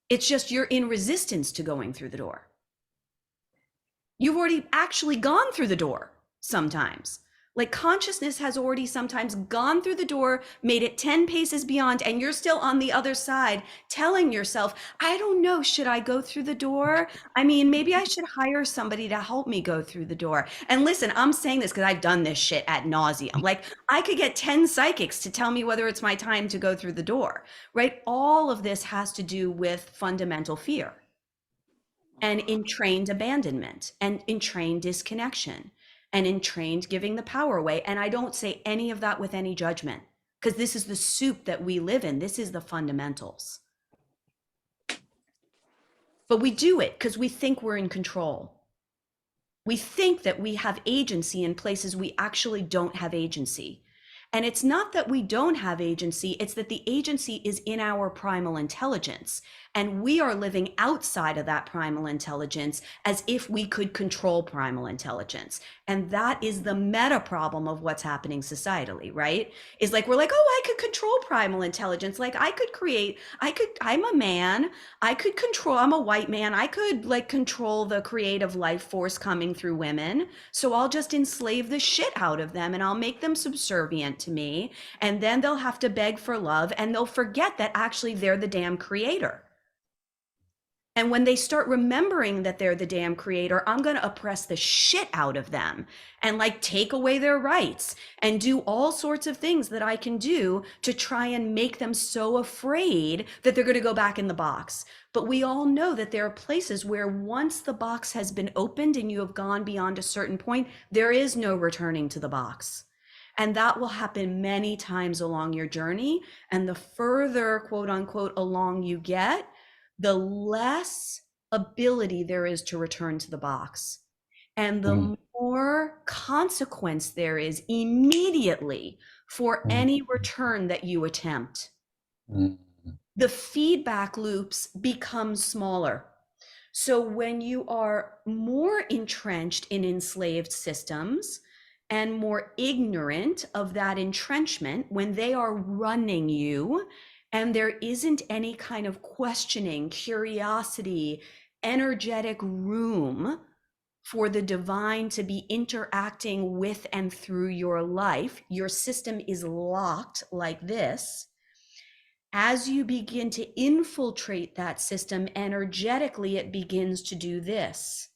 It's just you're in resistance to going through the door. You've already actually gone through the door sometimes. Like consciousness has already sometimes gone through the door, made it 10 paces beyond, and you're still on the other side telling yourself, I don't know, should I go through the door? I mean, maybe I should hire somebody to help me go through the door. And listen, I'm saying this because I've done this shit ad nauseum. Like I could get 10 psychics to tell me whether it's my time to go through the door, right? All of this has to do with fundamental fear and entrained abandonment and entrained disconnection and entrained giving the power away. And I don't say any of that with any judgment, because this is the soup that we live in. This is the fundamentals. But we do it because we think we're in control. We think that we have agency in places we actually don't have agency. And it's not that we don't have agency, it's that the agency is in our primal intelligence. And we are living outside of that primal intelligence as if we could control primal intelligence. And that is the meta problem of what's happening societally, right? Is like, we're like, oh, I could control primal intelligence. Like I'm a man, I could control, I'm a white man, I could like control the creative life force coming through women. So I'll just enslave the shit out of them and I'll make them subservient to me. And then they'll have to beg for love, and they'll forget that actually they're the damn creator. And when they start remembering that they're the damn creator, I'm going to oppress the shit out of them and like take away their rights and do all sorts of things that I can do to try and make them so afraid that they're going to go back in the box. But we all know that there are places where once the box has been opened and you have gone beyond a certain point, there is no returning to the box. And that will happen many times along your journey. And the further, quote unquote, along you get, the less ability there is to return to the box. And the more consequence there is immediately for any return that you attempt. The feedback loops become smaller. So when you are more entrenched in enslaved systems and more ignorant of that entrenchment, when they are running you and there isn't any kind of questioning, curiosity, energetic room for the divine to be interacting with and through your life, your system is locked like this. As you begin to infiltrate that system energetically, it begins to do this.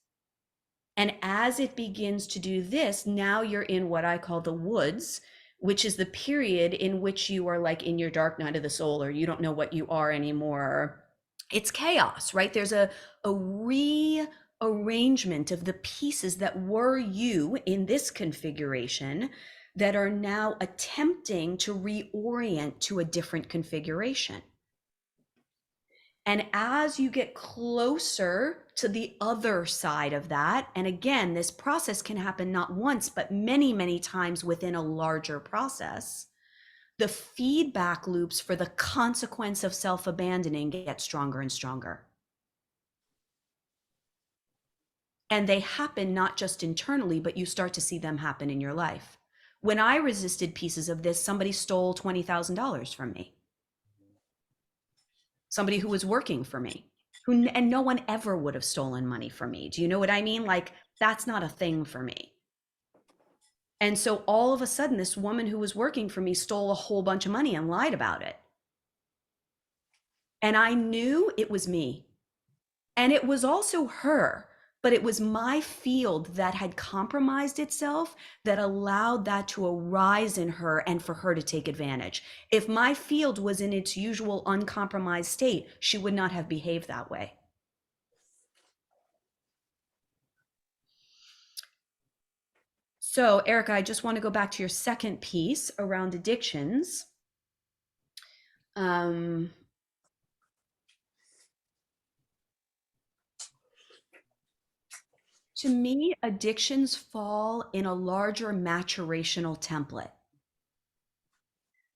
And as it begins to do this, now you're in what I call the woods, which is the period in which you are like in your dark night of the soul, or you don't know what you are anymore. It's chaos, right? There's a rearrangement of the pieces that were you in this configuration that are now attempting to reorient to a different configuration. And as you get closer to the other side of that, and again, this process can happen not once, but many, many times within a larger process, the feedback loops for the consequence of self-abandoning get stronger and stronger. And they happen not just internally, but you start to see them happen in your life. When I resisted pieces of this, somebody stole $20,000 from me. Somebody who was working for me, and no one ever would have stolen money from me. Do you know what I mean? Like, that's not a thing for me. And so all of a sudden, this woman who was working for me stole a whole bunch of money and lied about it. And I knew it was me. And it was also her, but it was my field that had compromised itself that allowed that to arise in her and for her to take advantage. If my field was in its usual uncompromised state, she would not have behaved that way. So, Erica, I just want to go back to your second piece around addictions. To me, addictions fall in a larger maturational template.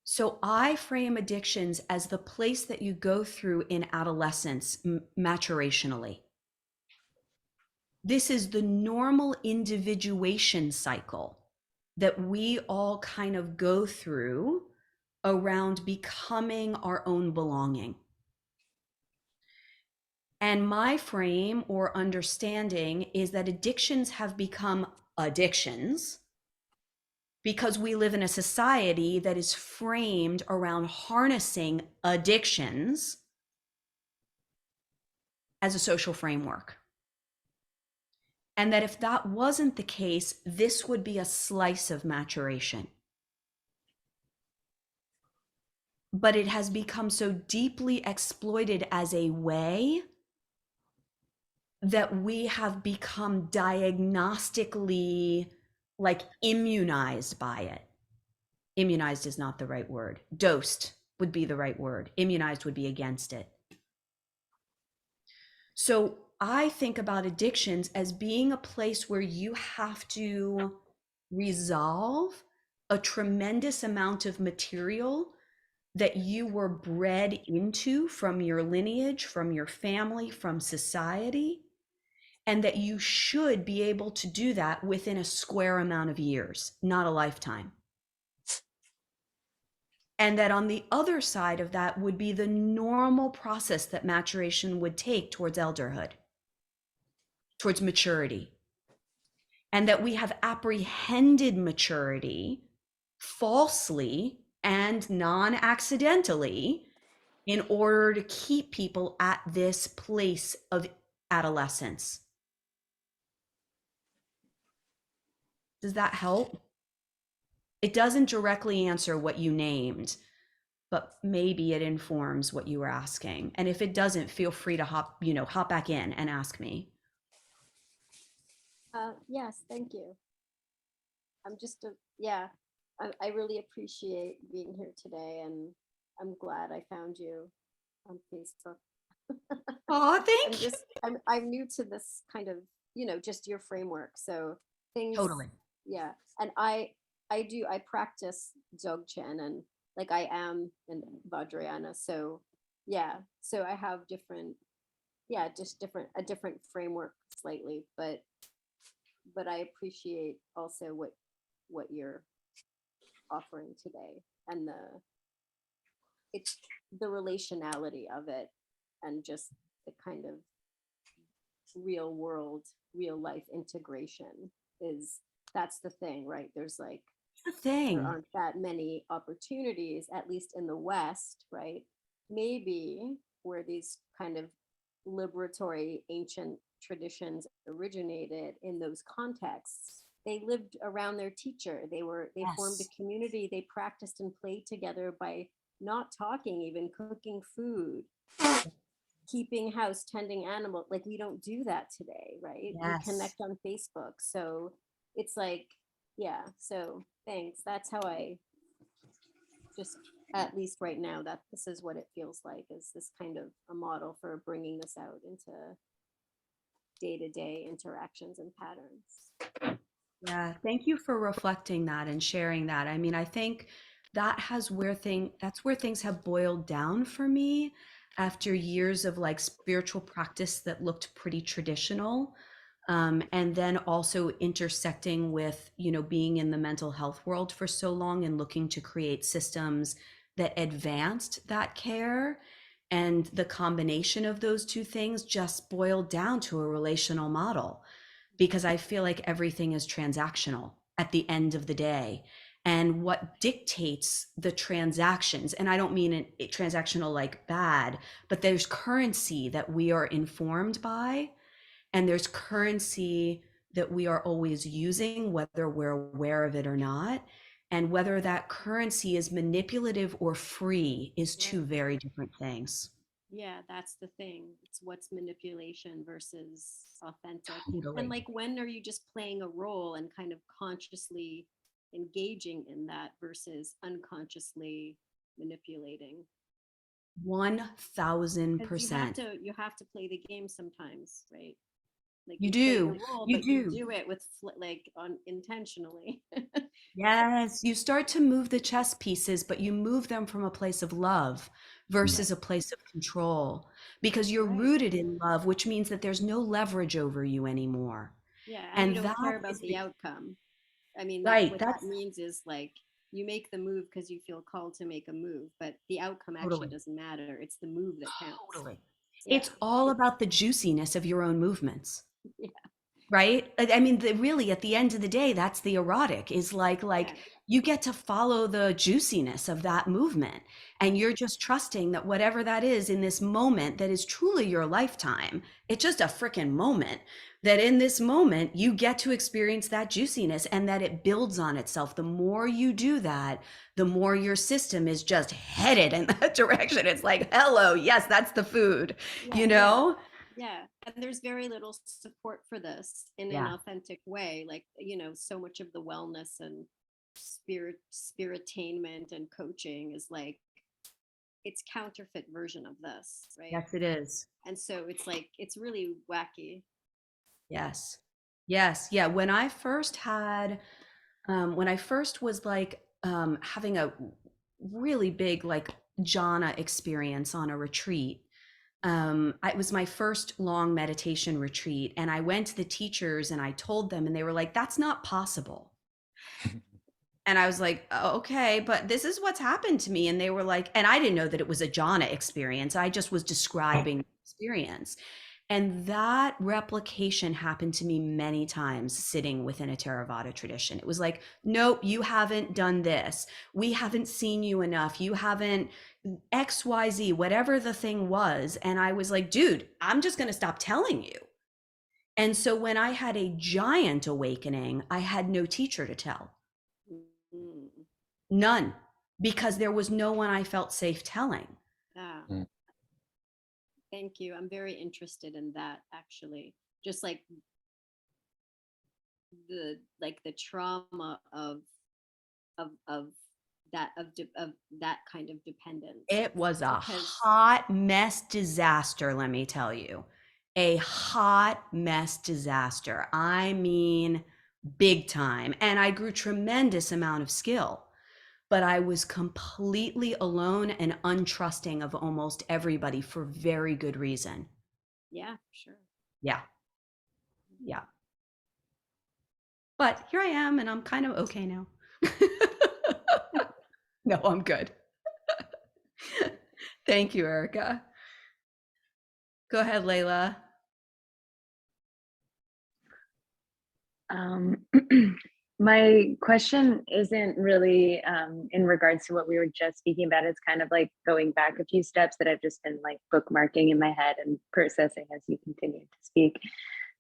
So I frame addictions as the place that you go through in adolescence maturationally. This is the normal individuation cycle that we all kind of go through around becoming our own belonging. And my frame or understanding is that addictions have become addictions because we live in a society that is framed around harnessing addictions as a social framework. And that if that wasn't the case, this would be a slice of maturation. But it has become so deeply exploited as a way that we have become diagnostically like immunized by it. Immunized is not the right word. Dosed would be the right word. Immunized would be against it. So I think about addictions as being a place where you have to resolve a tremendous amount of material that you were bred into from your lineage, from your family, from society, and that you should be able to do that within a square amount of years, not a lifetime. And that on the other side of that would be the normal process that maturation would take towards elderhood, towards maturity. And that we have apprehended maturity falsely and non-accidentally in order to keep people at this place of adolescence. Does that help? It doesn't directly answer what you named, but maybe it informs what you were asking. And if it doesn't, feel free to hop back in and ask me. Yes, thank you. I'm just, yeah, I really appreciate being here today, and I'm glad I found you on Facebook. Oh, thank you. I'm new to this kind of, just your framework. So things, Totally. yeah. And I practice Dzogchen, and like I am in Vajrayana. So yeah, so I have a different framework slightly, but I appreciate also what you're offering today, and it's the relationality of it, and just the kind of real world, real life integration that's the thing, right? There's like, The thing. there aren't that many opportunities, at least in the West, right? Maybe where these kind of liberatory ancient traditions originated, in those contexts, they lived around their teacher. They formed a Yes. community. They practiced and played together by not talking, even cooking food, keeping house, tending animal. Like, we don't do that today, right? We Yes. connect on Facebook. So it's like, yeah, so thanks. That's how I just, at least right now, that this is what it feels like, is this kind of a model for bringing this out into day-to-day interactions and patterns. Yeah, thank you for reflecting that and sharing that. I mean, I think that's where things have boiled down for me after years of like spiritual practice that looked pretty traditional. And then also intersecting with, being in the mental health world for so long and looking to create systems that advanced that care. And the combination of those two things just boiled down to a relational model, because I feel like everything is transactional at the end of the day. And what dictates the transactions, and I don't mean it transactional like bad, but there's currency that we are informed by, and there's currency that we are always using, whether we're aware of it or not. And whether that currency is manipulative or free is two very different things. Yeah, that's the thing. It's what's manipulation versus authentic. And Totally. like, when are you just playing a role and kind of consciously engaging in that versus unconsciously manipulating? 'Cause you have 1000%. to play the game sometimes, right? Like, You you play the do. role, You but you do. do it with like on intentionally. Yes, you start to move the chess pieces, but you move them from a place of love versus a place of control, because you're Right. rooted in love, which means that there's no leverage over you anymore. Yeah, and you And don't that care about is the the outcome. I mean, that right. what that That's means is like, you make the move because you feel called to make a move, but the outcome actually totally, doesn't matter. It's the move that counts. totally. Yeah. It's all about the juiciness of your own movements. Yeah. Right? I mean, really, at the end of the day, that's the erotic, is like Yeah. you get to follow the juiciness of that movement. And you're just trusting that whatever that is in this moment that is truly your lifetime, it's just a freaking moment, that in this moment you get to experience that juiciness, and that it builds on itself. The more you do that, the more your system is just headed in that direction. It's like, hello, yes, that's the food, Yeah. you know? Yeah. And there's very little support for this in an Yeah, authentic way. Like, so much of the wellness and spiritainment and coaching is like, it's counterfeit version of this, right? yes, it is. And so it's like, it's really wacky. Yes. Yes. Yeah. When I first was like having a really big like jhana experience on a retreat, it was my first long meditation retreat. And I went to the teachers and I told them, and they were like, that's not possible. And I was like, oh, okay, but this is what's happened to me. And they were like, and I didn't know that it was a jhana experience. I just was describing the experience. And that replication happened to me many times sitting within a Theravada tradition. It was like, nope, you haven't done this. We haven't seen you enough. You haven't XYZ, whatever the thing was. And I was like, dude, I'm just going to stop telling you. And so when I had a giant awakening, I had no teacher to tell. Mm. None, because there was no one I felt safe telling. Yeah. Mm. Thank you. I'm very interested in that, actually. Just like the trauma of that kind of dependence. It was a Because hot mess disaster, let me tell you. A hot mess disaster. I mean, big time. And I grew tremendous amount of skill, but I was completely alone and untrusting of almost everybody for very good reason. yeah, sure. Yeah. Yeah. But here I am, and I'm kind of okay now. No, I'm good. Thank you, Erica. Go ahead, Layla. My question isn't really in regards to what we were just speaking about. It's kind of like going back a few steps that I've just been like bookmarking in my head and processing as you continue to speak.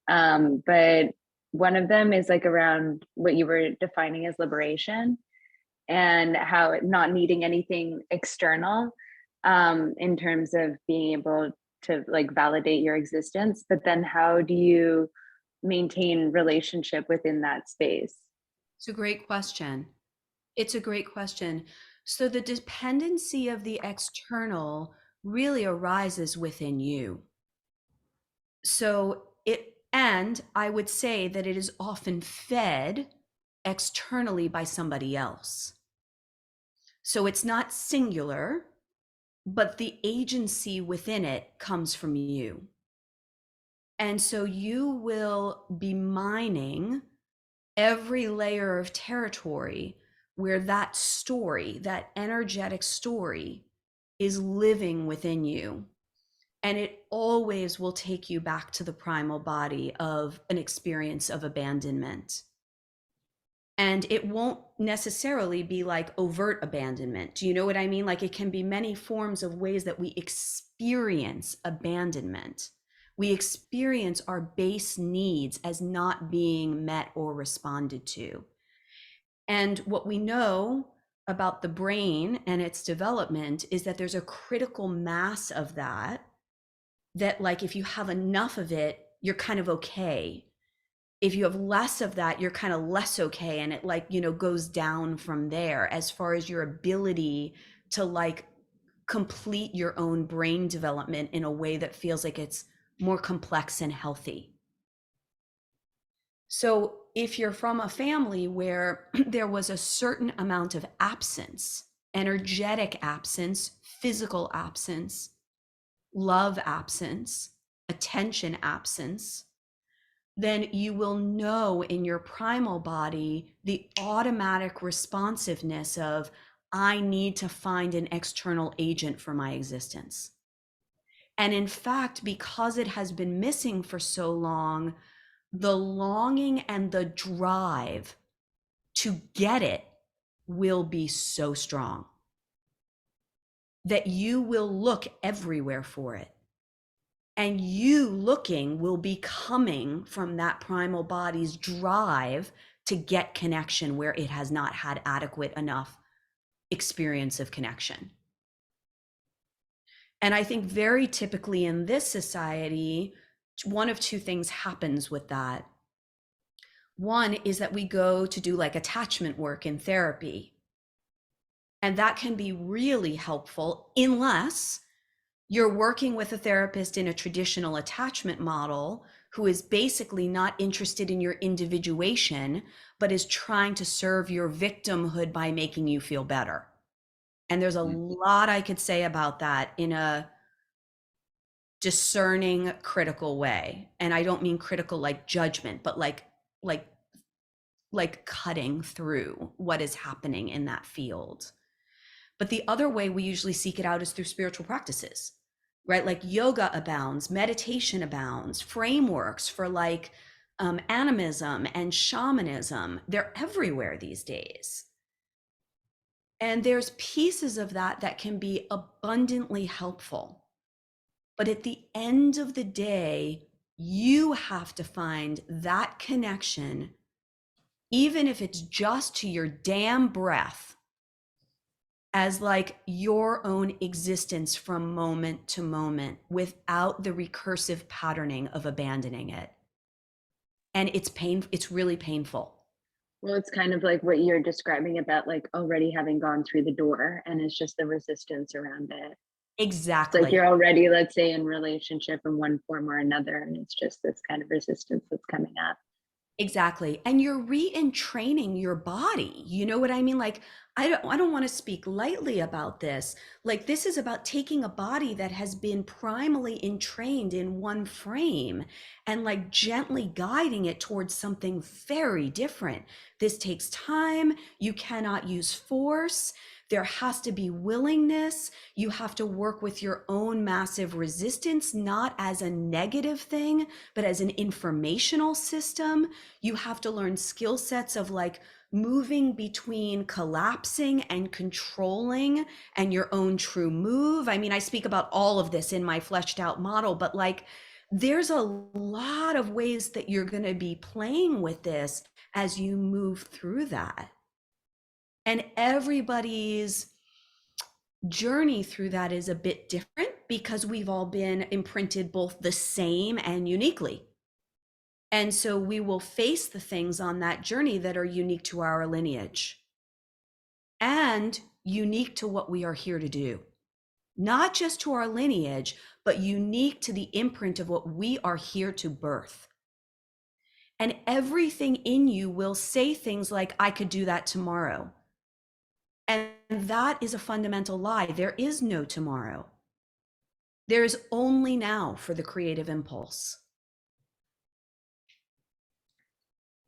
But one of them is like around what you were defining as liberation and how not needing anything external in terms of being able to like validate your existence. But then how do you maintain relationship within that space? It's a great question. It's a great question. So the dependency of the external really arises within you. And I would say that it is often fed externally by somebody else. So it's not singular, but the agency within it comes from you. And so you will be mining every layer of territory where that story, that energetic story, is living within you. And it always will take you back to the primal body of an experience of abandonment. And it won't necessarily be like overt abandonment. Do you know what I mean? Like it can be many forms of ways that we experience abandonment. We experience our base needs as not being met or responded to. And what we know about the brain and its development is that there's a critical mass of that like if you have enough of it, you're kind of okay. If you have less of that, you're kind of less okay. And it like, goes down from there as far as your ability to like complete your own brain development in a way that feels like it's more complex and healthy. So if you're from a family where there was a certain amount of absence, energetic absence, physical absence, love absence, attention absence, then you will know in your primal body the automatic responsiveness of, I need to find an external agent for my existence. And in fact, because it has been missing for so long, the longing and the drive to get it will be so strong that you will look everywhere for it. And you looking will be coming from that primal body's drive to get connection where it has not had adequate enough experience of connection. And I think very typically in this society, one of two things happens with that. One is that we go to do like attachment work in therapy. And that can be really helpful unless you're working with a therapist in a traditional attachment model who is basically not interested in your individuation, but is trying to serve your victimhood by making you feel better. And there's a lot I could say about that in a discerning, critical way. And I don't mean critical like judgment, but like cutting through what is happening in that field. But the other way we usually seek it out is through spiritual practices. right? Like yoga abounds, meditation abounds, frameworks for like animism and shamanism. They're everywhere these days. And there's pieces of that that can be abundantly helpful. But at the end of the day, you have to find that connection, even if it's just to your damn breath, as like your own existence from moment to moment without the recursive patterning of abandoning it. And it's really painful. Well, it's kind of like what you're describing about like already having gone through the door, and it's just the resistance around it. It's like Exactly. you're already, let's say, in relationship in one form or another, and it's just this kind of resistance that's coming up. Exactly. And you're re-entraining your body. You know what I mean? Like, I don't want to speak lightly about this. Like, this is about taking a body that has been primally entrained in one frame and like gently guiding it towards something very different. This takes time. You cannot use force. There has to be willingness. You have to work with your own massive resistance, not as a negative thing, but as an informational system. You have to learn skill sets of like moving between collapsing and controlling and your own true move. I mean, I speak about all of this in my fleshed out model, but like there's a lot of ways that you're going to be playing with this as you move through that. And everybody's journey through that is a bit different because we've all been imprinted both the same and uniquely. And so we will face the things on that journey that are unique to our lineage and unique to what we are here to do. Not just to our lineage, but unique to the imprint of what we are here to birth. And everything in you will say things like, I could do that tomorrow. And that is a fundamental lie. There is no tomorrow. There is only now for the creative impulse.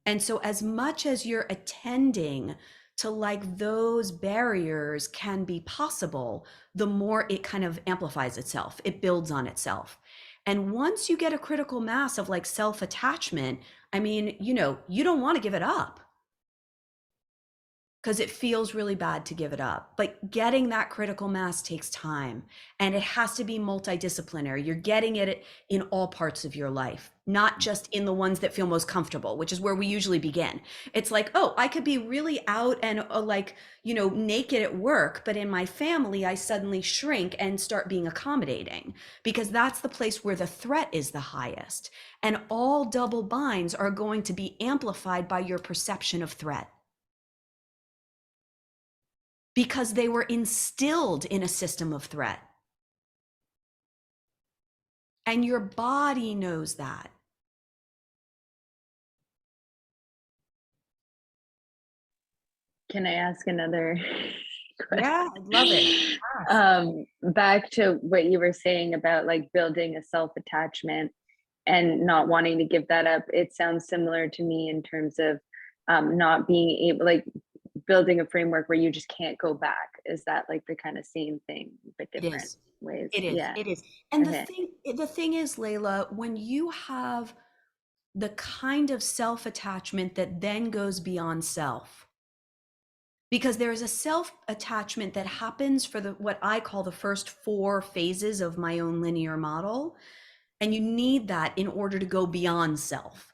And so as much as you're attending to like those barriers can be possible, the more it kind of amplifies itself. It builds on itself. And once you get a critical mass of like self-attachment, I mean, you know, you don't want to give it up because it feels really bad to give it up. But getting that critical mass takes time, and it has to be multidisciplinary. You're getting it in all parts of your life, not just in the ones that feel most comfortable, which is where we usually begin. It's like, oh, I could be really out and like, you know, naked at work, but in my family, I suddenly shrink and start being accommodating because that's the place where the threat is the highest. And all double binds are going to be amplified by your perception of threat, because they were instilled in a system of threat. And your body knows that. Can I ask another question? Yeah, I'd love it. Back to what you were saying about like building a self-attachment and not wanting to give that up. It sounds similar to me in terms of not being able, like building a framework where you just can't go back. Is that like the kind of same thing but It different is. ways? It is. Yeah. It is. And Okay. the thing is, Layla, when you have the kind of self-attachment that then goes beyond self, because there is a self-attachment that happens for the what I call the first 4 phases of my own linear model, and you need that in order to go beyond self.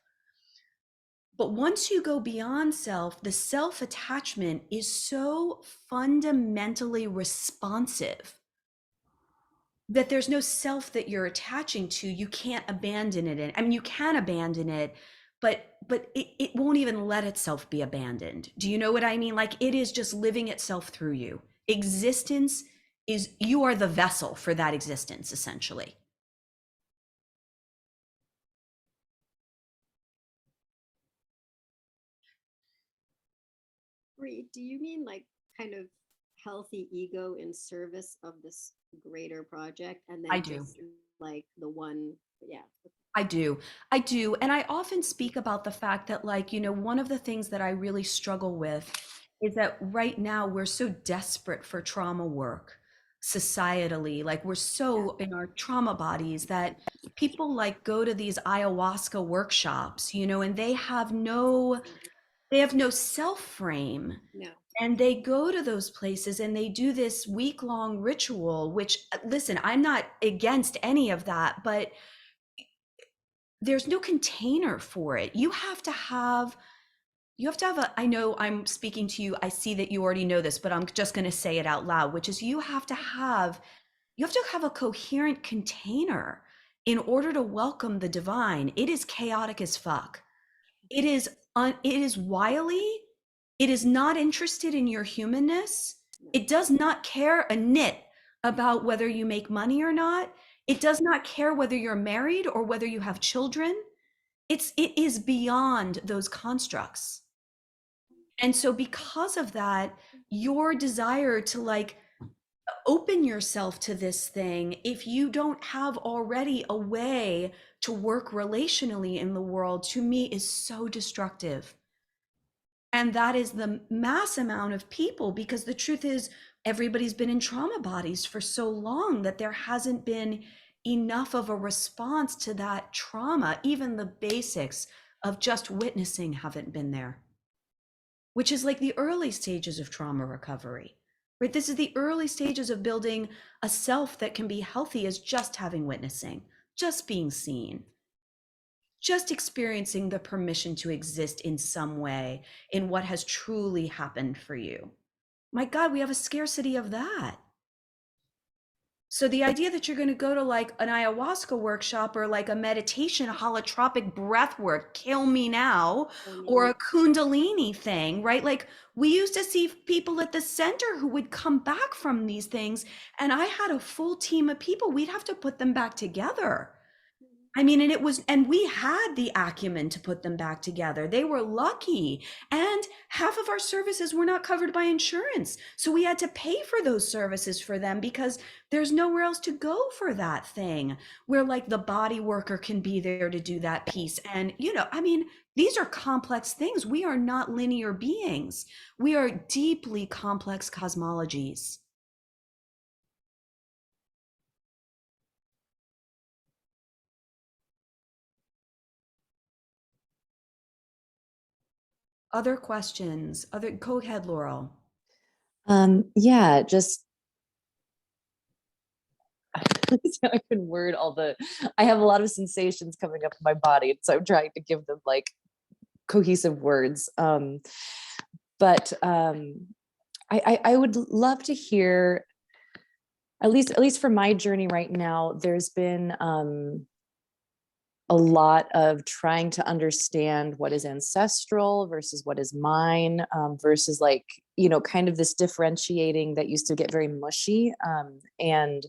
But once you go beyond self, the self-attachment is so fundamentally responsive that there's no self that you're attaching to. You can't abandon it. I mean, you can abandon it, but it won't even let itself be abandoned. Do you know what I mean? Like it is just living itself through you. Existence is, you are the vessel for that existence, essentially. Bree, do you mean like kind of healthy ego in service of this greater project and I then do. just like the one, yeah. I do. I do. And I often speak about the fact that, like, you know, one of the things that I really struggle with is that right now we're so desperate for trauma work. societally. Like we're so in our trauma bodies that people like go to these ayahuasca workshops, you know, and they have no self frame. No. And they go to those places and they do this week-long ritual, which, listen, I'm not against any of that, but there's no container for it. You have to have a, I know I'm speaking to you, I see that you already know this, but I'm just going to say it out loud, which is you have to have a coherent container in order to welcome the divine. It is chaotic as fuck. It is wily. It is not interested in your humanness. It does not care a nit about whether you make money or not. It does not care whether you're married or whether you have children. It is beyond those constructs. And so because of that, your desire to like open yourself to this thing, if you don't have already a way to work relationally in the world, to me is so destructive. And that is the mass amount of people, because the truth is everybody's been in trauma bodies for so long that there hasn't been enough of a response to that trauma. Even the basics of just witnessing haven't been there, which is like the early stages of trauma recovery, right? This is the early stages of building a self that can be healthy, is just having witnessing, just being seen, just experiencing the permission to exist in some way in what has truly happened for you. My God, we have a scarcity of that. So the idea that you're going to go to like an ayahuasca workshop or like a meditation holotropic breath work, kill me now, or a kundalini thing, right? Like we used to see people at the center who would come back from these things, and I had a full team of people. We'd have to put them back together. I mean, and we had the acumen to put them back together. They were lucky. And half of our services were not covered by insurance. So we had to pay for those services for them because there's nowhere else to go for that thing where like the body worker can be there to do that piece. And, you know, I mean, these are complex things. We are not linear beings. We are deeply complex cosmologies. Other questions? Go ahead, Laurel. Yeah, just so I can word I have a lot of sensations coming up in my body, and so I'm trying to give them like cohesive words. But I would love to hear, at least for my journey right now, there's been a lot of trying to understand what is ancestral versus what is mine, versus like, you know, kind of this differentiating that used to get very mushy. And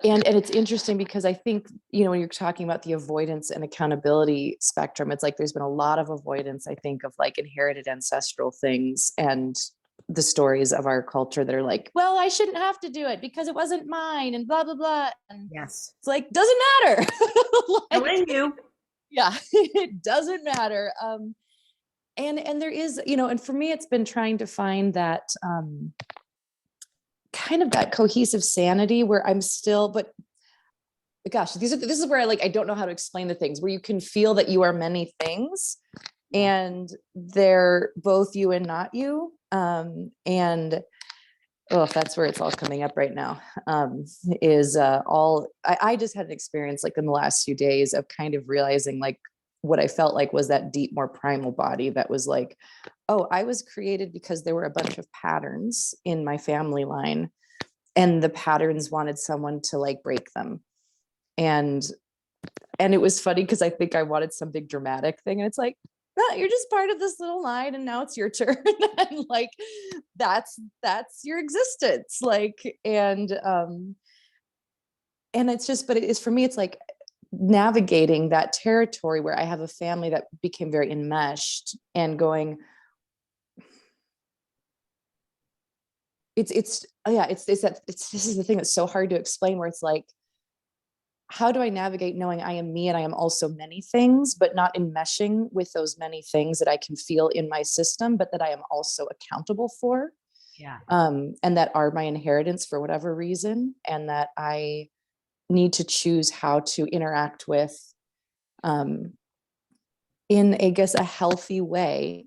it's interesting because I think, you know, when you're talking about the avoidance and accountability spectrum, it's like there's been a lot of avoidance, I think, of like inherited ancestral things and the stories of our culture that are like, well, I shouldn't have to do it because it wasn't mine and blah, blah, blah. And Yes. it's like, doesn't matter. Killing you. Yeah, it doesn't matter. And there is, you know, and for me, it's been trying to find that kind of that cohesive sanity where I'm still, but gosh, this is where I don't know how to explain the things, where you can feel that you are many things and they're both you and not you. And oh, that's where it's all coming up right now. I just had an experience like in the last few days of kind of realizing like what I felt like was that deep, more primal body that was like, oh, I was created because there were a bunch of patterns in my family line, and the patterns wanted someone to like break them. And it was funny because I think I wanted some big dramatic thing, and it's like, no, you're just part of this little line, and now it's your turn. And like that's your existence. Like, and it's just, but it is for me, it's like navigating that territory where I have a family that became very enmeshed and going, this is the thing that's so hard to explain, where it's like, how do I navigate knowing I am me and I am also many things, but not enmeshing with those many things that I can feel in my system, but that I am also accountable for? Yeah. And that are my inheritance for whatever reason, and that I need to choose how to interact with in, I guess, a healthy way,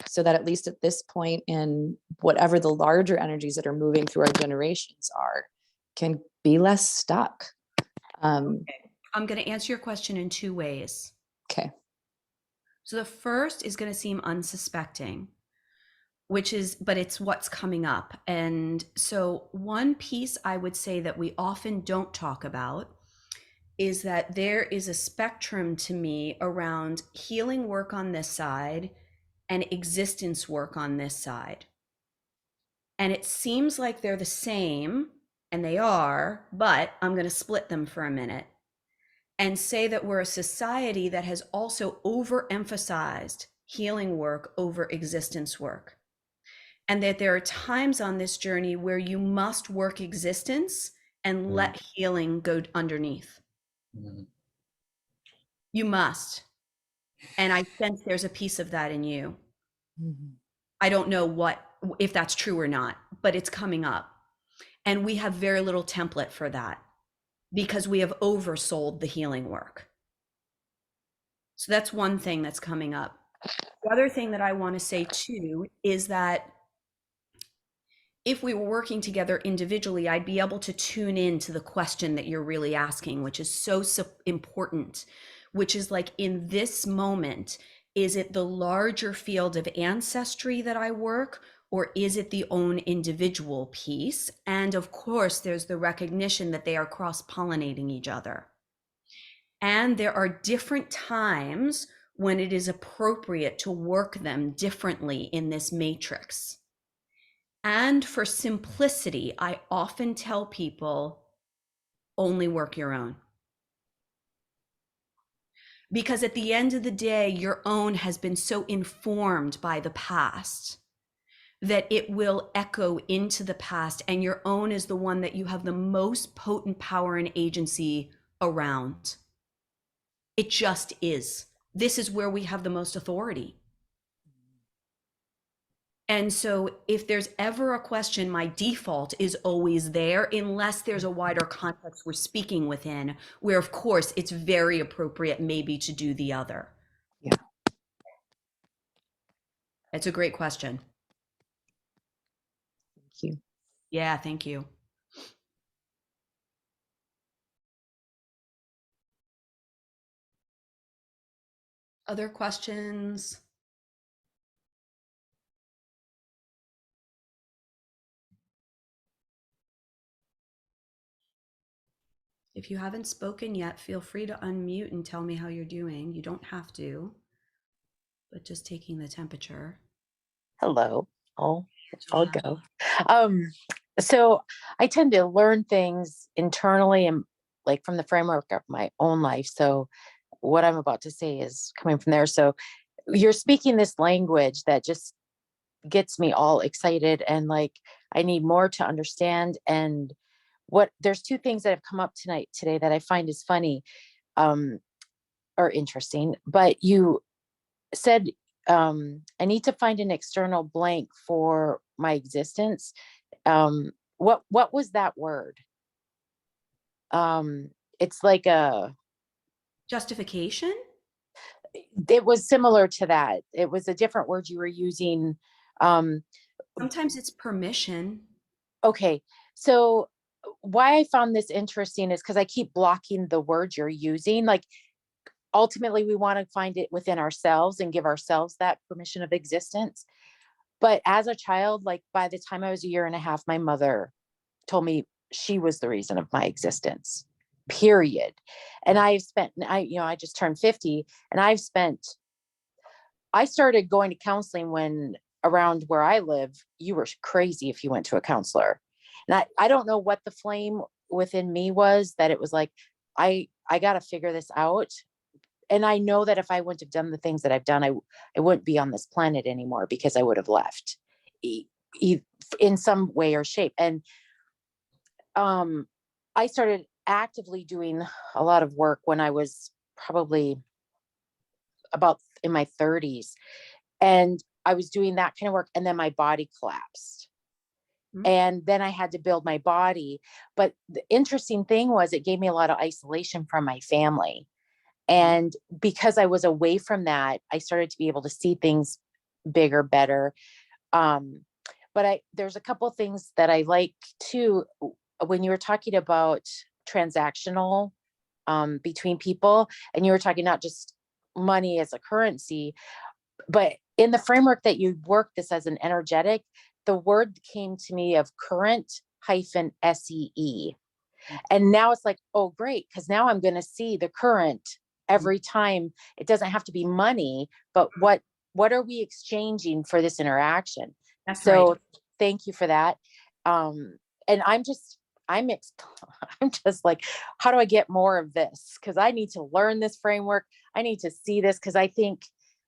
so that at least at this point in whatever the larger energies that are moving through our generations are, can be less stuck. I'm going to answer your question in two ways. Okay. So the first is going to seem unsuspecting, but it's what's coming up. And so one piece I would say that we often don't talk about is that there is a spectrum to me around healing work on this side and existence work on this side. And it seems like they're the same, and they are, but I'm going to split them for a minute and say that we're a society that has also overemphasized healing work over existence work. And that there are times on this journey where you must work existence and let healing go underneath. You must. And I sense there's a piece of that in you. I don't know if that's true or not, but it's coming up. And we have very little template for that because we have oversold the healing work. So that's one thing that's coming up. The other thing that I want to say too is that if we were working together individually, I'd be able to tune in to the question that you're really asking, which is so important, which is like, in this moment, is it the larger field of ancestry that I work, or is it the own individual piece? And of course, there's the recognition that they are cross-pollinating each other. And there are different times when it is appropriate to work them differently in this matrix. And for simplicity, I often tell people, only work your own. Because at the end of the day, your own has been so informed by the past that it will echo into the past, and your own is the one that you have the most potent power and agency around. It just is. This is where we have the most authority. And so if there's ever a question, my default is always there, unless there's a wider context we're speaking within, where of course it's very appropriate maybe to do the other. Yeah. It's a great question. Thank you. Yeah, thank you. Other questions? If you haven't spoken yet, feel free to unmute and tell me how you're doing. You don't have to, but just taking the temperature. Hello. I'll go. So I tend to learn things internally and like from the framework of my own life. So what I'm about to say is coming from there. So you're speaking this language that just gets me all excited and like I need more to understand. And there's two things that have come up today that I find is funny or interesting. But you said I need to find an external blank for my existence. What was that word? It's like Justification? it was similar to that. It was a different word you were using. Sometimes it's permission. Okay, so why I found this interesting is because I keep blocking the words you're using. Like ultimately, we want to find it within ourselves and give ourselves that permission of existence. But as a child, like by the time I was a year and a half, my mother told me she was the reason of my existence, period. And I just turned 50 and I started going to counseling when around where I live, you were crazy if you went to a counselor. And I don't know what the flame within me was that it was like, I got to figure this out. And I know that if I wouldn't have done the things that I've done, I wouldn't be on this planet anymore because I would have left in some way or shape. And I started actively doing a lot of work when I was probably about in my 30s. And I was doing that kind of work. And then my body collapsed. Mhm. And then I had to build my body. But the interesting thing was it gave me a lot of isolation from my family. And because I was away from that, I started to be able to see things bigger, better. Um, but there's a couple of things that I like too. When you were talking about transactional between people, and you were talking not just money as a currency, but in the framework that you work this as an energetic, the word came to me of current hyphen SEE. And now it's like, oh, great. Because now I'm going to see the current every time. It doesn't have to be money, but what are we exchanging for this interaction? That's right. So thank you for that. And I'm just I'm like, how do I get more of this? Because I need to learn this framework. I need to see this, because I think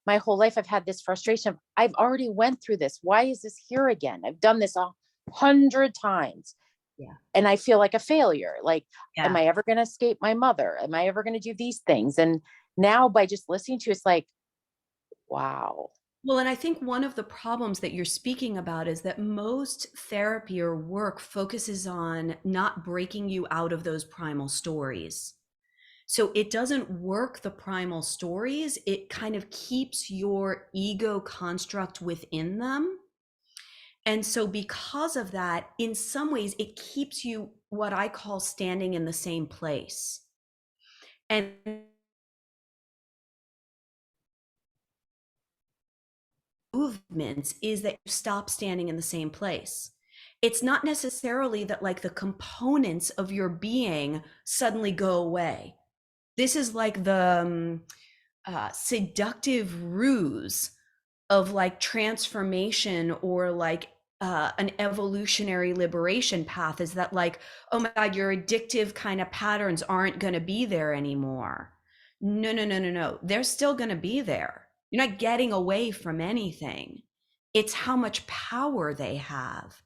my whole life I've had this frustration. I've already went through this. Why is this here again? I've done this 100 times. Yeah. And I feel like a failure. Like, Yeah. am I ever going to escape my mother? Am I ever going to do these things? And now by just listening to it, it's like, wow. Well, and I think one of the problems that you're speaking about is that most therapy or work focuses on not breaking you out of those primal stories. So it doesn't work the primal stories. It kind of keeps your ego construct within them. And so because of that, in some ways, it keeps you what I call standing in the same place. And movements is that you stop standing in the same place. It's not necessarily that like the components of your being suddenly go away. This is like the seductive ruse of like transformation or like an evolutionary liberation path, is that like, oh my God, your addictive kind of patterns aren't going to be there anymore. No, no, no, no, no. They're still going to be there. You're not getting away from anything. It's how much power they have.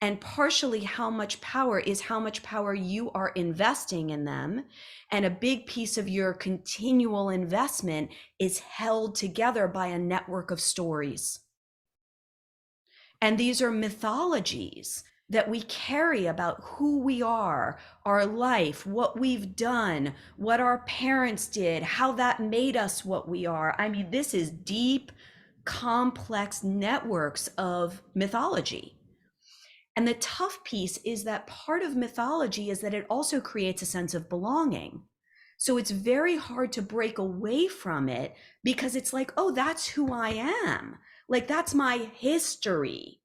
And partially how much power is how much power you are investing in them. And a big piece of your continual investment is held together by a network of stories. And these are mythologies that we carry about who we are, our life, what we've done, what our parents did, how that made us what we are. I mean, this is deep, complex networks of mythology. And the tough piece is that part of mythology is that it also creates a sense of belonging. So it's very hard to break away from it, because it's like, oh, that's who I am. Like, that's my history,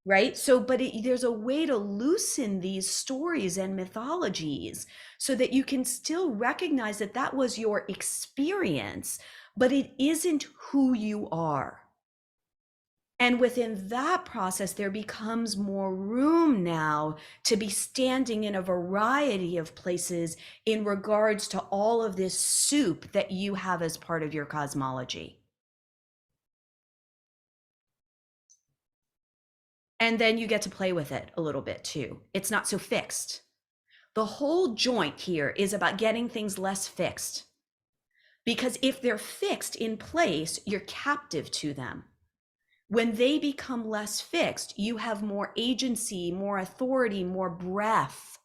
right? So, but there's a way to loosen these stories and mythologies so that you can still recognize that that was your experience, but it isn't who you are. And within that process, there becomes more room now to be standing in a variety of places in regards to all of this soup that you have as part of your cosmology. And then you get to play with it a little bit too. It's not so fixed. The whole joint here is about getting things less fixed. Because if they're fixed in place, you're captive to them. When they become less fixed, you have more agency, more authority, more breath.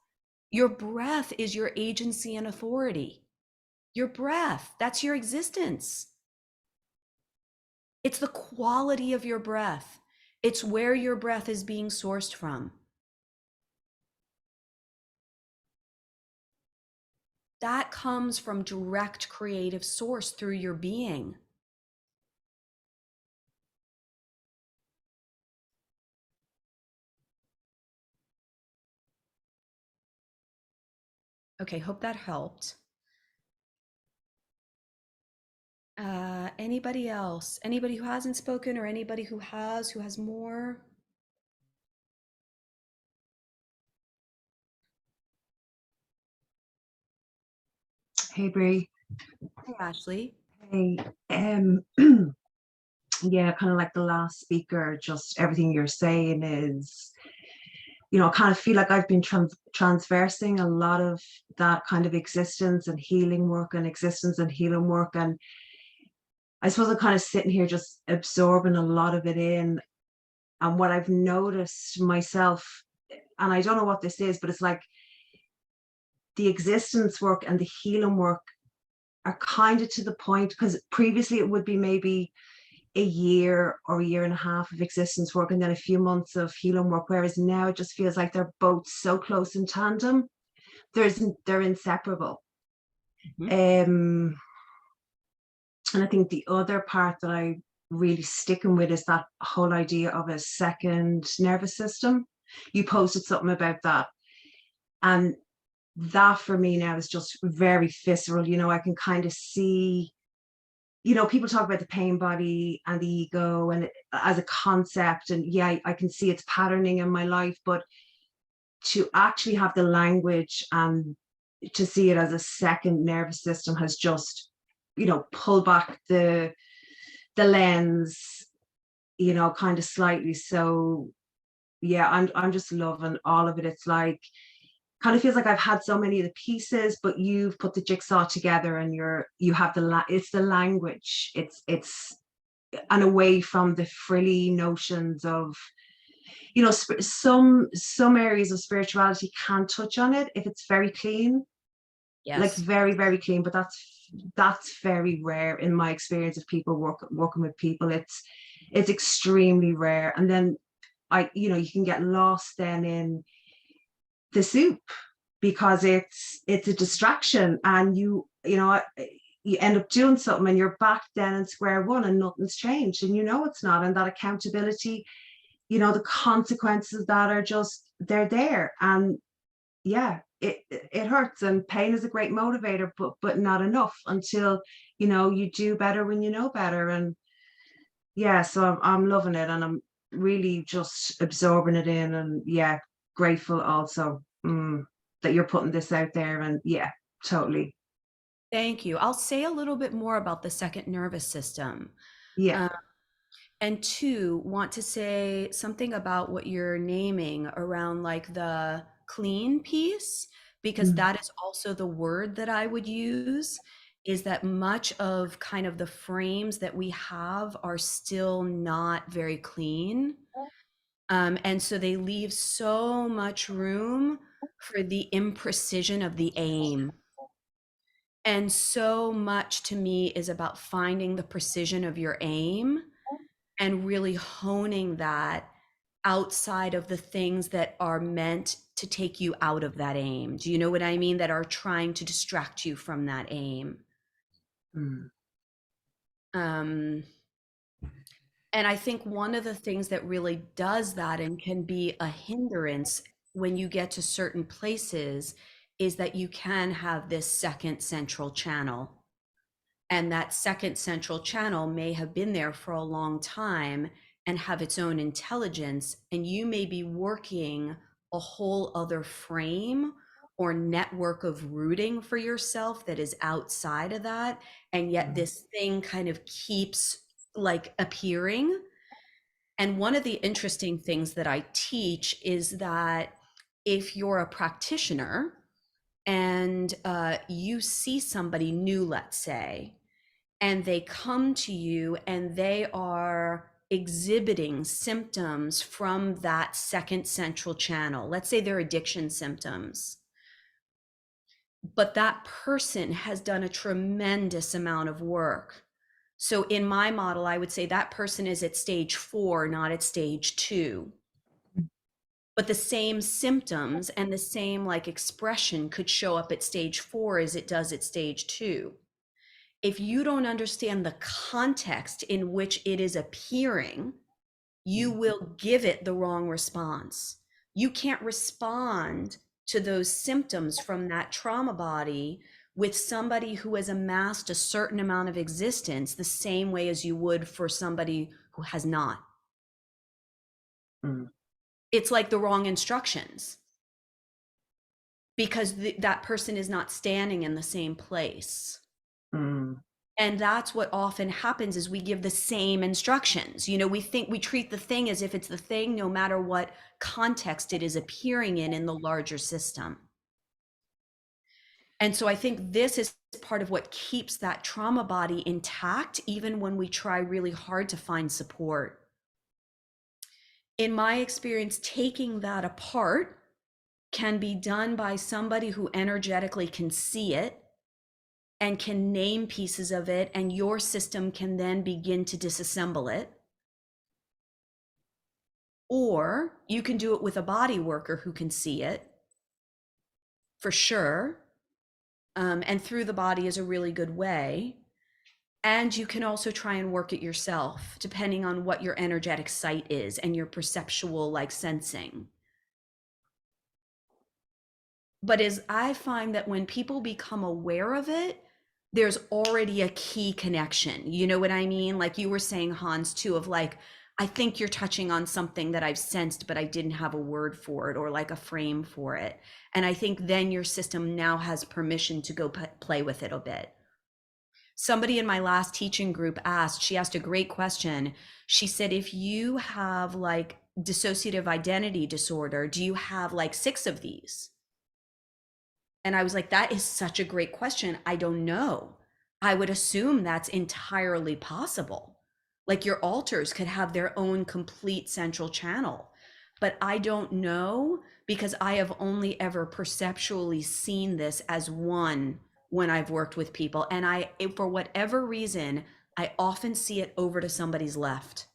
Your breath is your agency and authority. Your breath, that's your existence. It's the quality of your breath. It's where your breath is being sourced from. That comes from direct creative source through your being. Okay, hope that helped. Anybody else? Anybody who hasn't spoken, or anybody who has more? Hey, Bree. Hey, Ashley. Hey, yeah, kind of like the last speaker, just everything you're saying is, I kind of feel like I've been transversing a lot of that kind of existence and healing work and existence and healing work. And I suppose I'm kind of sitting here just absorbing a lot of it in. And what I've noticed myself, and I don't know what this is, but it's like the existence work and the healing work are kind of to the point, because previously it would be maybe a year or a year and a half of existence work and then a few months of healing work, whereas now it just feels like they're both so close in tandem. They're inseparable. And I think the other part that I really sticking with is that whole idea of a second nervous system. You posted something about that, and that for me now is just very visceral. You know, I can kind of see, you know, people talk about the pain body and the ego and as a concept, and yeah, I can see its patterning in my life, but to actually have the language and to see it as a second nervous system has just, you know, pulled back the lens, you know, kind of slightly. So yeah, I'm just loving all of it. It's like, kind of feels like I've had so many of the pieces, but you've put the jigsaw together, and you have it's the language. It's and away from the frilly notions of, you know, some areas of spirituality can touch on it if it's very clean, like Yes. very, very clean. But that's very rare in my experience of people working with people. It's extremely rare. And then you know, you can get lost then in the soup, because it's a distraction, and you know, you end up doing something and you're back then in square one and nothing's changed, and you know it's not. And that accountability, you know, the consequences of that are just, they're there. And yeah, it hurts, and pain is a great motivator, but not enough until, you know, you do better when you know better. And yeah, so I'm loving it, and I'm really just absorbing it in, and yeah, grateful also that you're putting this out there. And yeah, totally. Thank you. I'll say a little bit more about the second nervous system. Yeah. And two, want to say something about what you're naming around like the clean piece, because that is also the word that I would use, is that much of kind of the frames that we have are still not very clean. And so they leave so much room for the imprecision of the aim. And so much to me is about finding the precision of your aim and really honing that outside of the things that are meant to take you out of that aim. Do you know what I mean? That are trying to distract you from that aim. Um, and I think one of the things that really does that and can be a hindrance when you get to certain places is that you can have this second central channel. And that second central channel may have been there for a long time and have its own intelligence. And you may be working a whole other frame or network of rooting for yourself that is outside of that. And yet this thing kind of keeps like appearing. And one of the interesting things that I teach is that if you're a practitioner and you see somebody new, let's say, and they come to you and they are exhibiting symptoms from that second central channel, let's say they're addiction symptoms, but that person has done a tremendous amount of work. So in my model, I would say that person is at stage 4, not at stage 2. But the same symptoms and the same like expression could show up at stage 4 as it does at stage 2. If you don't understand the context in which it is appearing, you will give it the wrong response. You can't respond to those symptoms from that trauma body with somebody who has amassed a certain amount of existence the same way as you would for somebody who has not. It's like the wrong instructions, because that person is not standing in the same place. And that's what often happens is we give the same instructions. You know, we treat the thing as if it's the thing, no matter what context it is appearing in the larger system. And so I think this is part of what keeps that trauma body intact, even when we try really hard to find support, In my experience, taking that apart can be done by somebody who energetically can see it and can name pieces of it, and your system can then begin to disassemble it. Or you can do it with a body worker who can see it for sure. And through the body is a really good way. And you can also try and work it yourself, depending on what your energetic site is and your perceptual like sensing. But as I find that when people become aware of it, there's already a key connection. You know what I mean? Like you were saying, Hans, too, of like, I think you're touching on something that I've sensed, but I didn't have a word for it or like a frame for it. And I think then your system now has permission to go play with it a bit. Somebody in my last teaching group she asked a great question. She said, if you have like dissociative identity disorder, do you have like 6 of these? And I was like, that is such a great question. I don't know. I would assume that's entirely possible. Like your alters could have their own complete central channel. But I don't know because I have only ever perceptually seen this as one when I've worked with people. And for whatever reason, I often see it over to somebody's left.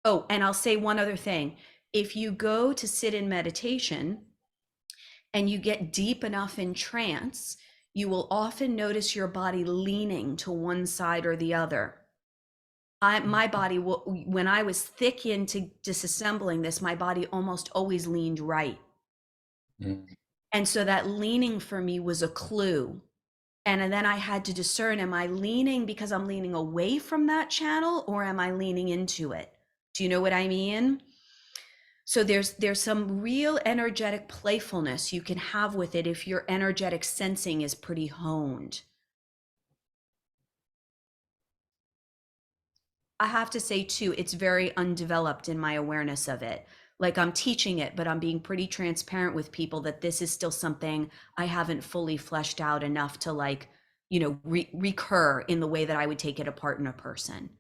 Oh, and I'll say one other thing. If you go to sit in meditation, and you get deep enough in trance, you will often notice your body leaning to one side or the other. My body, when I was thick into disassembling this, my body almost always leaned right. And so that leaning for me was a clue. And then I had to discern, am I leaning because I'm leaning away from that channel, or am I leaning into it? Do you know what I mean? So there's some real energetic playfulness you can have with it if your energetic sensing is pretty honed. I have to say too, it's very undeveloped in my awareness of it. Like I'm teaching it, but I'm being pretty transparent with people that this is still something I haven't fully fleshed out enough to like, you know, recur in the way that I would take it apart in a person.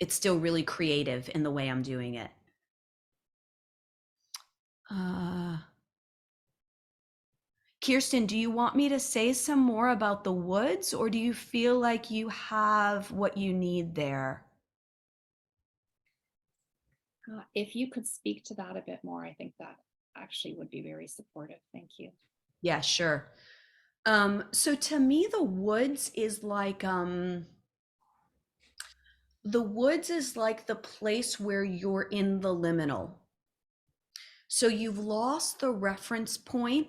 It's still really creative in the way I'm doing it. Kirsten, do you want me to say some more about the woods, or do you feel like you have what you need there? If you could speak to that a bit more, I think that actually would be very supportive. Thank you. Yeah, sure. So to me, the woods is like the place where you're in the liminal. So you've lost the reference point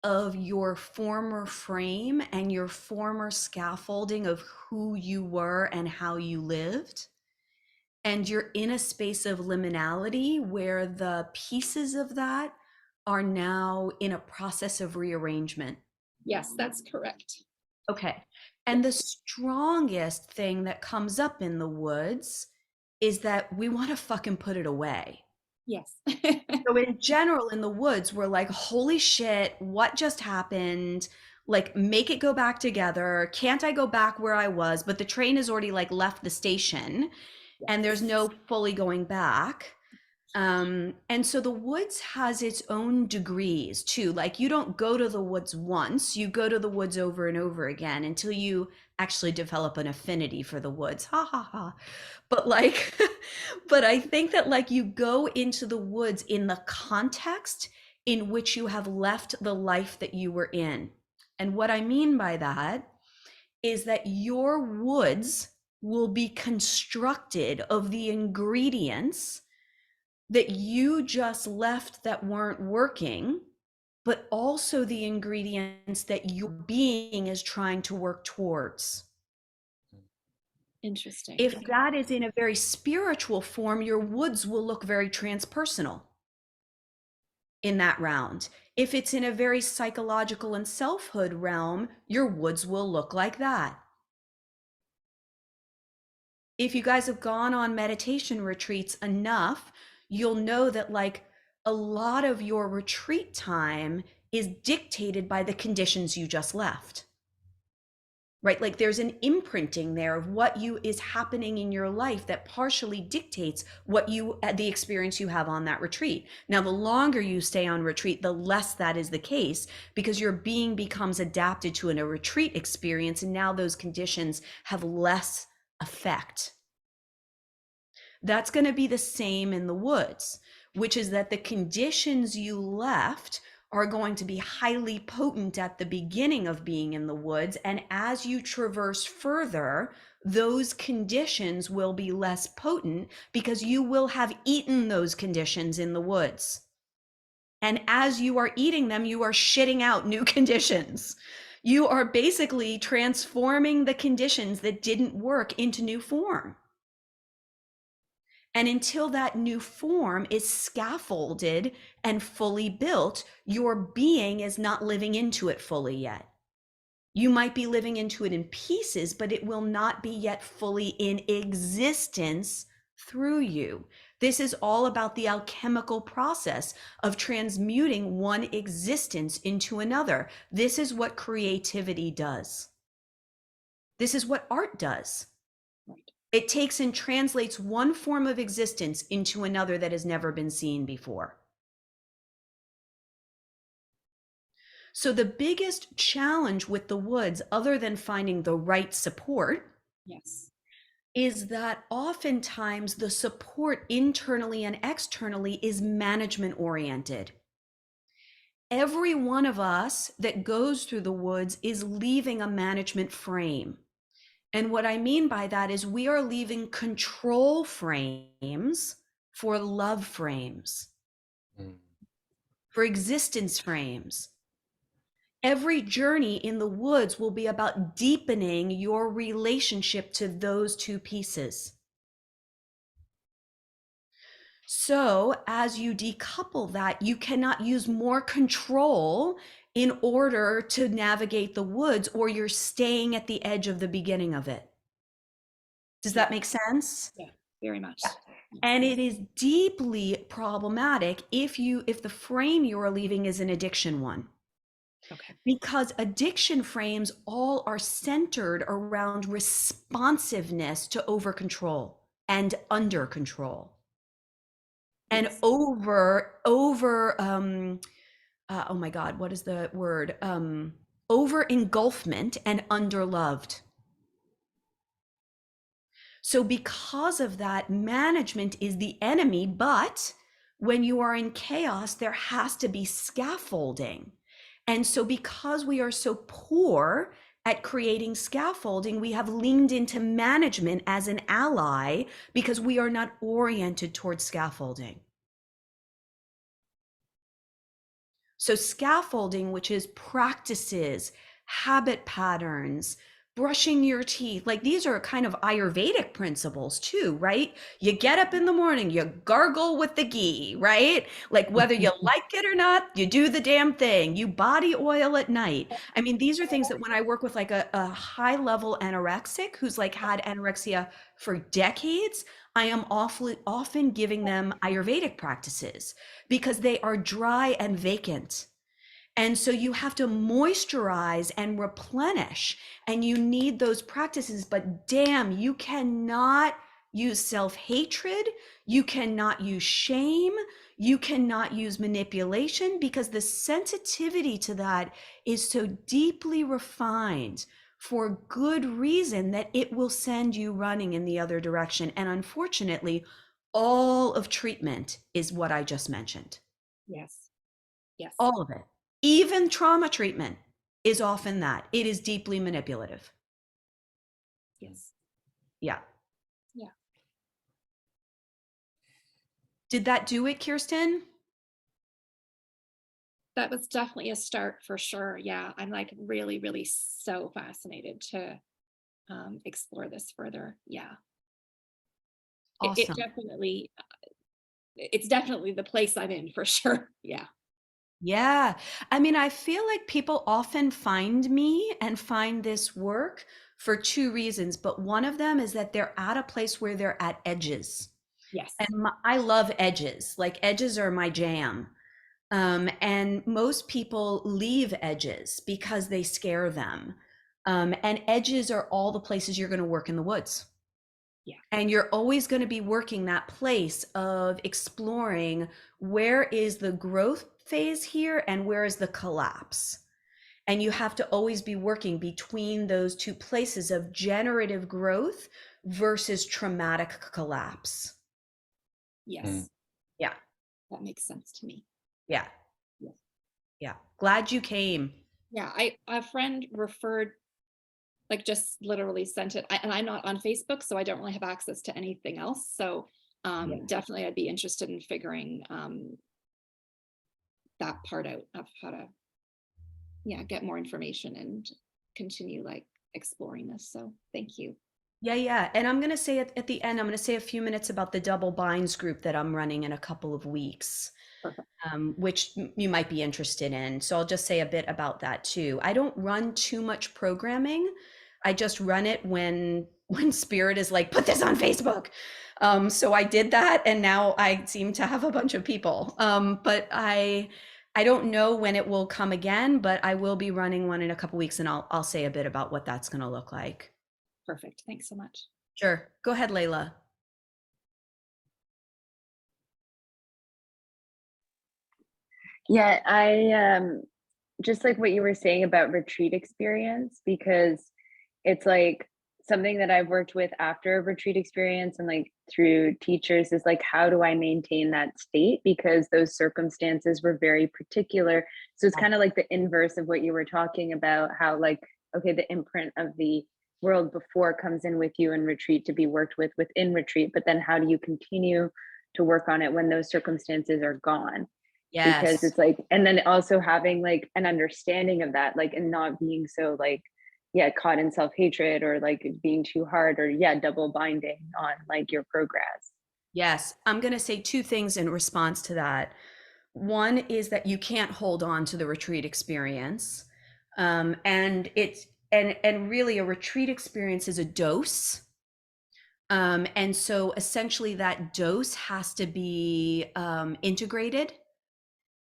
of your former frame and your former scaffolding of who you were and how you lived. And you're in a space of liminality where the pieces of that are now in a process of rearrangement. Yes, that's correct. Okay. And the strongest thing that comes up in the woods is that we want to fucking put it away. Yes. So in general, in the woods, we're like, holy shit, what just happened? Like, make it go back together. Can't I go back where I was? But the train has already like left the station and there's no fully going back. And so the woods has its own degrees too. Like you don't go to the woods once, you go to the woods over and over again until you actually develop an affinity for the woods. Ha ha ha. But like, but I think that like you go into the woods in the context in which you have left the life that you were in. And what I mean by that is that your woods will be constructed of the ingredients that you just left that weren't working, but also the ingredients that your being is trying to work towards. Interesting. If that is in a very spiritual form, your woods will look very transpersonal in that round. If it's in a very psychological and selfhood realm, your woods will look like that. If you guys have gone on meditation retreats enough, you'll know that like a lot of your retreat time is dictated by the conditions you just left. right? Like there's an imprinting there of what is happening in your life that partially dictates what the experience you have on that retreat. Now, the longer you stay on retreat, the less that is the case, because your being becomes adapted to a retreat experience, and now those conditions have less effect. That's going to be the same in the woods, which is that the conditions you left are going to be highly potent at the beginning of being in the woods. And as you traverse further, those conditions will be less potent because you will have eaten those conditions in the woods. And as you are eating them, you are shitting out new conditions. You are basically transforming the conditions that didn't work into new form. And until that new form is scaffolded and fully built, your being is not living into it fully yet. You might be living into it in pieces, but it will not be yet fully in existence through you. This is all about the alchemical process of transmuting one existence into another. This is what creativity does. This is what art does. It takes and translates one form of existence into another that has never been seen before. So the biggest challenge with the woods, other than finding the right support, Yes. is that oftentimes the support internally and externally is management oriented. Every one of us that goes through the woods is leaving a management frame. And what I mean by that is we are leaving control frames for love frames, for existence frames. Every journey in the woods will be about deepening your relationship to those two pieces. So as you decouple that, you cannot use more control in order to navigate the woods, or you're staying at the edge of the beginning of it. Does that make sense? Yeah, very much. And it is deeply problematic if the frame you are leaving is an addiction one. Okay. Because addiction frames all are centered around responsiveness to over control and under control. And Yes. oh my God, what is the word? Over engulfment and under loved. So because of that, management is the enemy, but when you are in chaos, there has to be scaffolding. And so because we are so poor at creating scaffolding, we have leaned into management as an ally because we are not oriented towards scaffolding. So scaffolding, which is practices, habit patterns, brushing your teeth, like these are kind of Ayurvedic principles too, right? You get up in the morning, you gargle with the ghee, right? Like whether you like it or not, you do the damn thing. You body oil at night. I mean, these are things that when I work with like a high level anorexic who's like had anorexia for decades, I am often giving them Ayurvedic practices because they are dry and vacant. And so you have to moisturize and replenish, and you need those practices. But damn, you cannot use self-hatred. You cannot use shame. You cannot use manipulation, because the sensitivity to that is so deeply refined for good reason that it will send you running in the other direction. And unfortunately, all of treatment is what I just mentioned. Yes. Yes. All of it. Even trauma treatment is often that. It is deeply manipulative. Yes. Yeah. Yeah. Did that do it, Kirsten? That was definitely a start for sure. Yeah. I'm like really, really so fascinated to explore this further. Yeah. Awesome. It's definitely the place I'm in for sure. Yeah. Yeah. I mean, I feel like people often find me and find this work for two reasons, but one of them is that they're at a place where they're at edges. Yes. And I love edges. Like edges are my jam. And most people leave edges because they scare them. And edges are all the places you're going to work in the woods. Yeah. And you're always going to be working that place of exploring where is the growth phase here and where is the collapse. And you have to always be working between those two places of generative growth versus traumatic collapse. Yes. Yeah. That makes sense to me. Yeah. Yeah. Yeah. Glad you came. Yeah. A friend referred, like just literally sent it. And I'm not on Facebook, so I don't really have access to anything else. So definitely I'd be interested in figuring that part out of how to, get more information and continue like exploring this. So thank you. Yeah. And I'm going to say at the end, I'm going to say a few minutes about the double binds group that I'm running in a couple of weeks. Perfect. Which you might be interested in. So I'll just say a bit about that too. I don't run too much programming. I just run it when Spirit is like, put this on Facebook. So I did that, and now I seem to have a bunch of people. But I don't know when it will come again, but I will be running one in a couple weeks, and I'll say a bit about what that's going to look like. Perfect. Thanks so much. Sure. Go ahead, Layla. Yeah, I just like what you were saying about retreat experience, because it's like something that I've worked with after a retreat experience and like through teachers is like, how do I maintain that state? Because those circumstances were very particular. So it's kind of like the inverse of what you were talking about, how like, okay, the imprint of the world before comes in with you in retreat to be worked with within retreat, but then how do you continue to work on it when those circumstances are gone? Because Yes. it's like, and then also having like an understanding of that, like, and not being so like, caught in self-hatred or like being too hard or double binding on like your progress. Yes. I'm going to say two things in response to that. One is that you can't hold on to the retreat experience. And it's, and really a retreat experience is a dose. And so essentially that dose has to be integrated.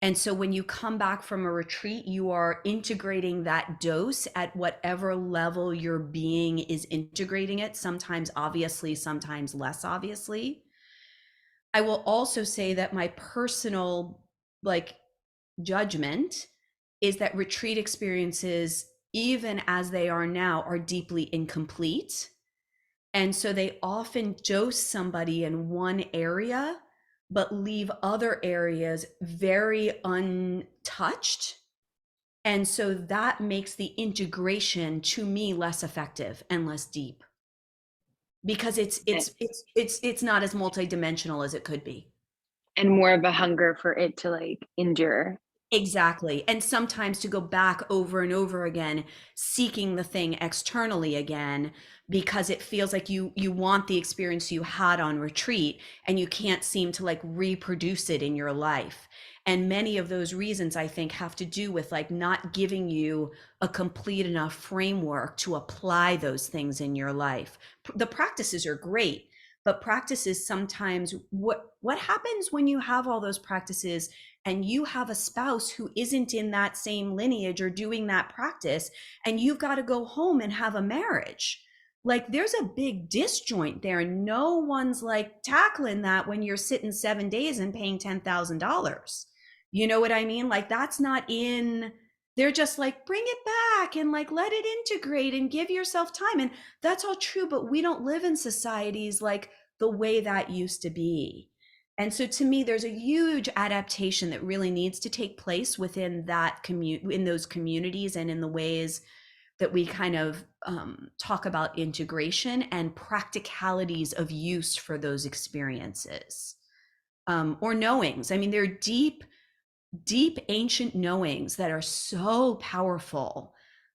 And so when you come back from a retreat, you are integrating that dose at whatever level your being is integrating it, sometimes obviously, sometimes less obviously. I will also say that my personal like judgment is that retreat experiences, even as they are now, are deeply incomplete. And so they often dose somebody in one area, but leave other areas very untouched. And so that makes the integration to me less effective and less deep because it's not as multidimensional as it could be. And more of a hunger for it to like endure. Exactly. And sometimes to go back over and over again, seeking the thing externally again, because it feels like you want the experience you had on retreat and you can't seem to like reproduce it in your life. And many of those reasons I think have to do with like not giving you a complete enough framework to apply those things in your life. The practices are great, but practices sometimes what happens when you have all those practices and you have a spouse who isn't in that same lineage or doing that practice, and you've got to go home and have a marriage. Like there's a big disjoint there. And no one's like tackling that when you're sitting 7 days and paying $10,000. You know what I mean? Like that's not in, they're just like, bring it back and like, let it integrate and give yourself time. And that's all true, but we don't live in societies like the way that used to be. And so to me, there's a huge adaptation that really needs to take place within that in those communities and in the ways that we kind of talk about integration and practicalities of use for those experiences or knowings. I mean, they're deep ancient knowings that are so powerful.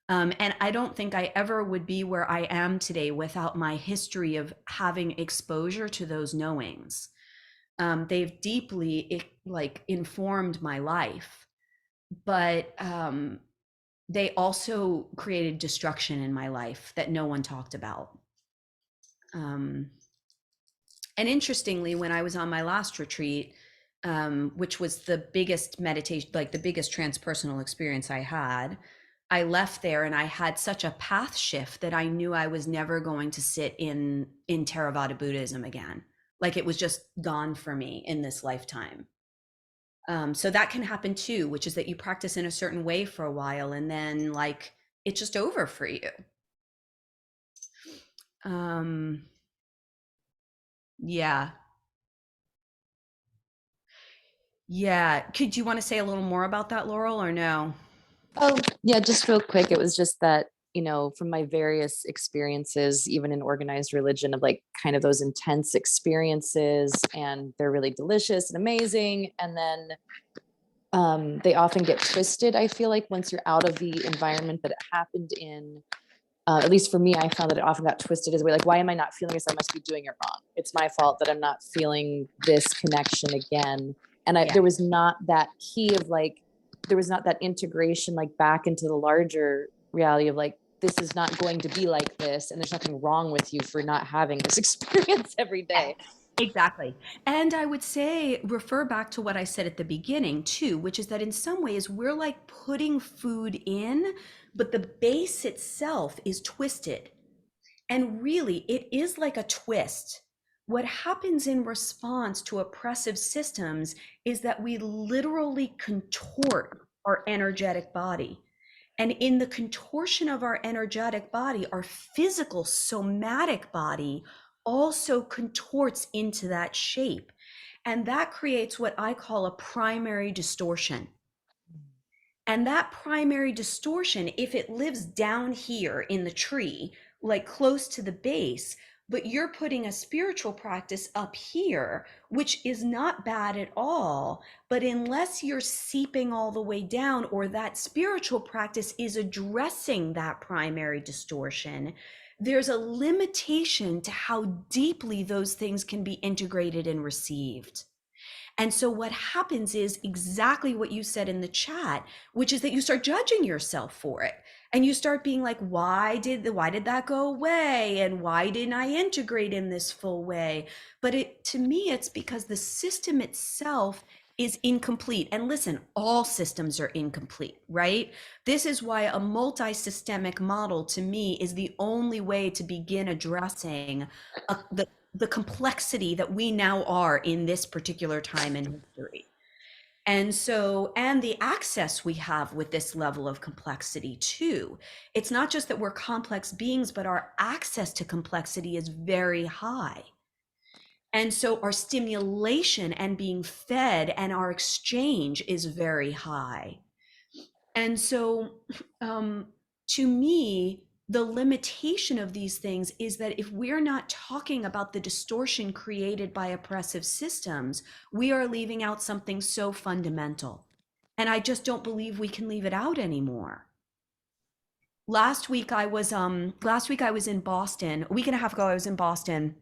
And I don't think I ever would be where I am today without my history of having exposure to those knowings. They've deeply like informed my life, but they also created destruction in my life that no one talked about. And interestingly, when I was on my last retreat, which was the biggest meditation, like the biggest transpersonal experience I had, I left there and I had such a path shift that I knew I was never going to sit in Theravada Buddhism again. Like it was just gone for me in this lifetime. So that can happen too, which is that you practice in a certain way for a while and then like it's just over for you. Yeah. Yeah. Could you want to say a little more about that, Laurel, or no? Oh, yeah, just real quick. It was just that, you know, from my various experiences, even in organized religion, of like kind of those intense experiences, and they're really delicious and amazing. And then they often get twisted. I feel like once you're out of the environment that it happened in, at least for me, I found that it often got twisted as a way like, why am I not feeling this? I must be doing it wrong. It's my fault that I'm not feeling this connection again. And Yeah. there was not that key of like, there was not that integration like back into the larger reality of like, this is not going to be like this. And there's nothing wrong with you for not having this experience every day. Exactly. And I would say, refer back to what I said at the beginning too, which is that in some ways we're like putting food in, but the base itself is twisted. And really, it is like a twist. What happens in response to oppressive systems is that we literally contort our energetic body. And in the contortion of our energetic body, our physical somatic body also contorts into that shape. And that creates what I call a primary distortion. And that primary distortion, if it lives down here in the tree, like close to the base, but you're putting a spiritual practice up here, which is not bad at all. But unless you're seeping all the way down, or that spiritual practice is addressing that primary distortion, there's a limitation to how deeply those things can be integrated and received. And so what happens is exactly what you said in the chat, which is that you start judging yourself for it. And you start being like, why did that go away? And why didn't I integrate in this full way? But to me, it's because the system itself is incomplete. And listen, all systems are incomplete, right? This is why a multi-systemic model to me is the only way to begin addressing the complexity that we now are in this particular time in history. And so, and the access we have with this level of complexity too. It's not just that we're complex beings, but our access to complexity is very high. And so our stimulation and being fed and our exchange is very high. And so, to me, the limitation of these things is that if we're not talking about the distortion created by oppressive systems, we are leaving out something so fundamental. And I just don't believe we can leave it out anymore. Last week I was in Boston. A week and a half ago I was in Boston.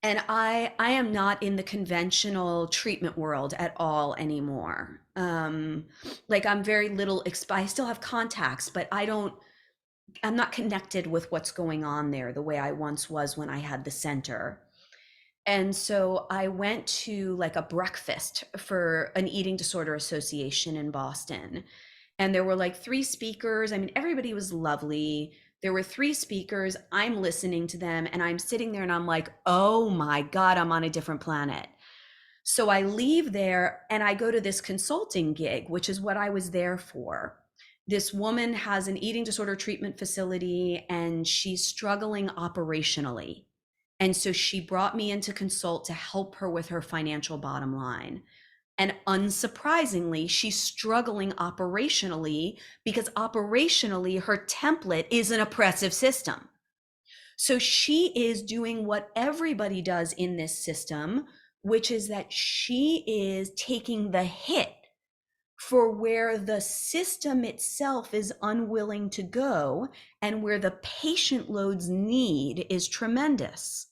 And I am not in the conventional treatment world at all anymore. Like I'm very little, I still have contacts, but I'm not connected with what's going on there the way I once was when I had the center. And so I went to like a breakfast for an eating disorder association in Boston. And there were like 3 speakers. I mean, everybody was lovely. There were 3 speakers. I'm listening to them and I'm sitting there and I'm like, oh my God, I'm on a different planet. So I leave there and I go to this consulting gig, which is what I was there for. This woman has an eating disorder treatment facility and she's struggling operationally. And so she brought me in to consult to help her with her financial bottom line. And unsurprisingly, she's struggling operationally because operationally her template is an oppressive system. So she is doing what everybody does in this system, which is that she is taking the hit for where the system itself is unwilling to go and where the patient load's need is tremendous.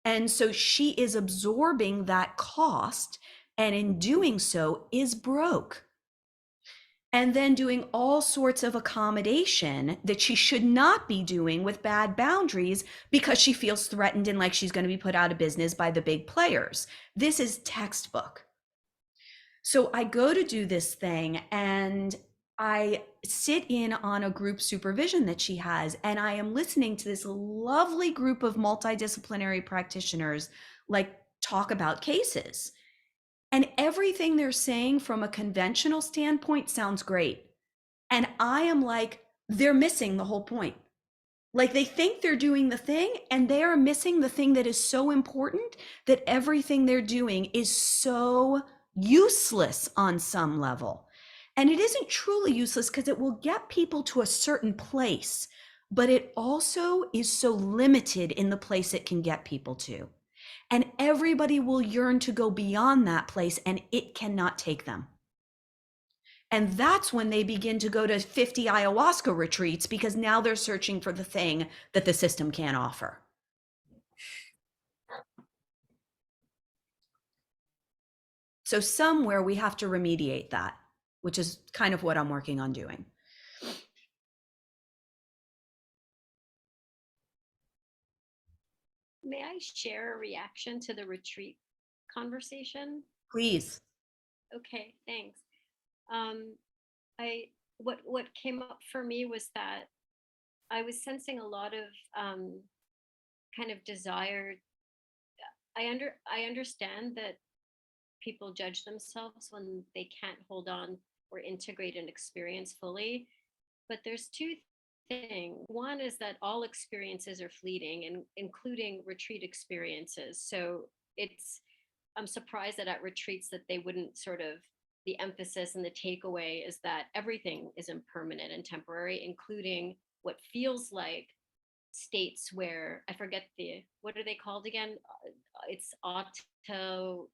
And so she is absorbing that cost, and in doing so is broke. And then doing all sorts of accommodation that she should not be doing with bad boundaries because she feels threatened and like she's going to be put out of business by the big players. This is textbook. So I go to do this thing and I sit in on a group supervision that she has, and I am listening to this lovely group of multidisciplinary practitioners like talk about cases. And everything they're saying from a conventional standpoint sounds great. And I am like, they're missing the whole point. Like they think they're doing the thing and they are missing the thing that is so important, that everything they're doing is so useless on some level. And it isn't truly useless because it will get people to a certain place, but it also is so limited in the place it can get people to. And everybody will yearn to go beyond that place, and it cannot take them. And that's when they begin to go to 50 ayahuasca retreats, because now they're searching for the thing that the system can't offer. So somewhere we have to remediate that, which is kind of what I'm working on doing. May I share a reaction to the retreat conversation? Please. Okay, thanks. What came up for me was that I was sensing a lot of kind of desire. I understand that people judge themselves when they can't hold on or integrate an experience fully, but there's two things. One is that all experiences are fleeting, and including retreat experiences. So I'm surprised that at retreats that they wouldn't sort of, the emphasis and the takeaway is that everything is impermanent and temporary, including what feels like states where I forget what are they called again? It's auto.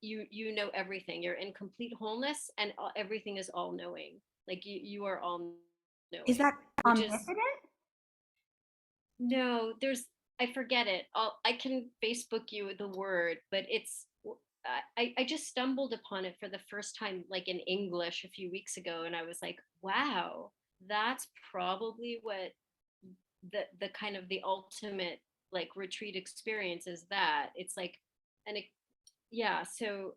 You know everything. You're in complete wholeness, and everything is all knowing. Like you are all knowing. Is that which is omnipotent? no, I forget it. I can Facebook you the word, but I just stumbled upon it for the first time, like in English a few weeks ago, and I was like, wow, that's probably what the kind of the ultimate like retreat experience is. That it's like, and it, yeah, so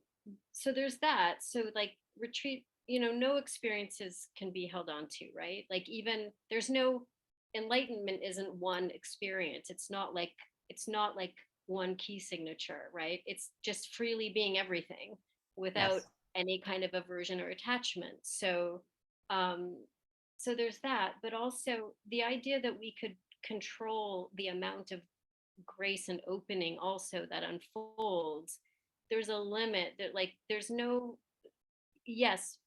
there's that. So like retreat, no experiences can be held on to, right? Like even there's no enlightenment isn't one experience. It's not like one key signature, right? It's just freely being everything without Yes. any kind of aversion or attachment. Um so there's that, but also the idea that we could control the amount of grace and opening also that unfolds. There's a limit that, like, there's no, yes,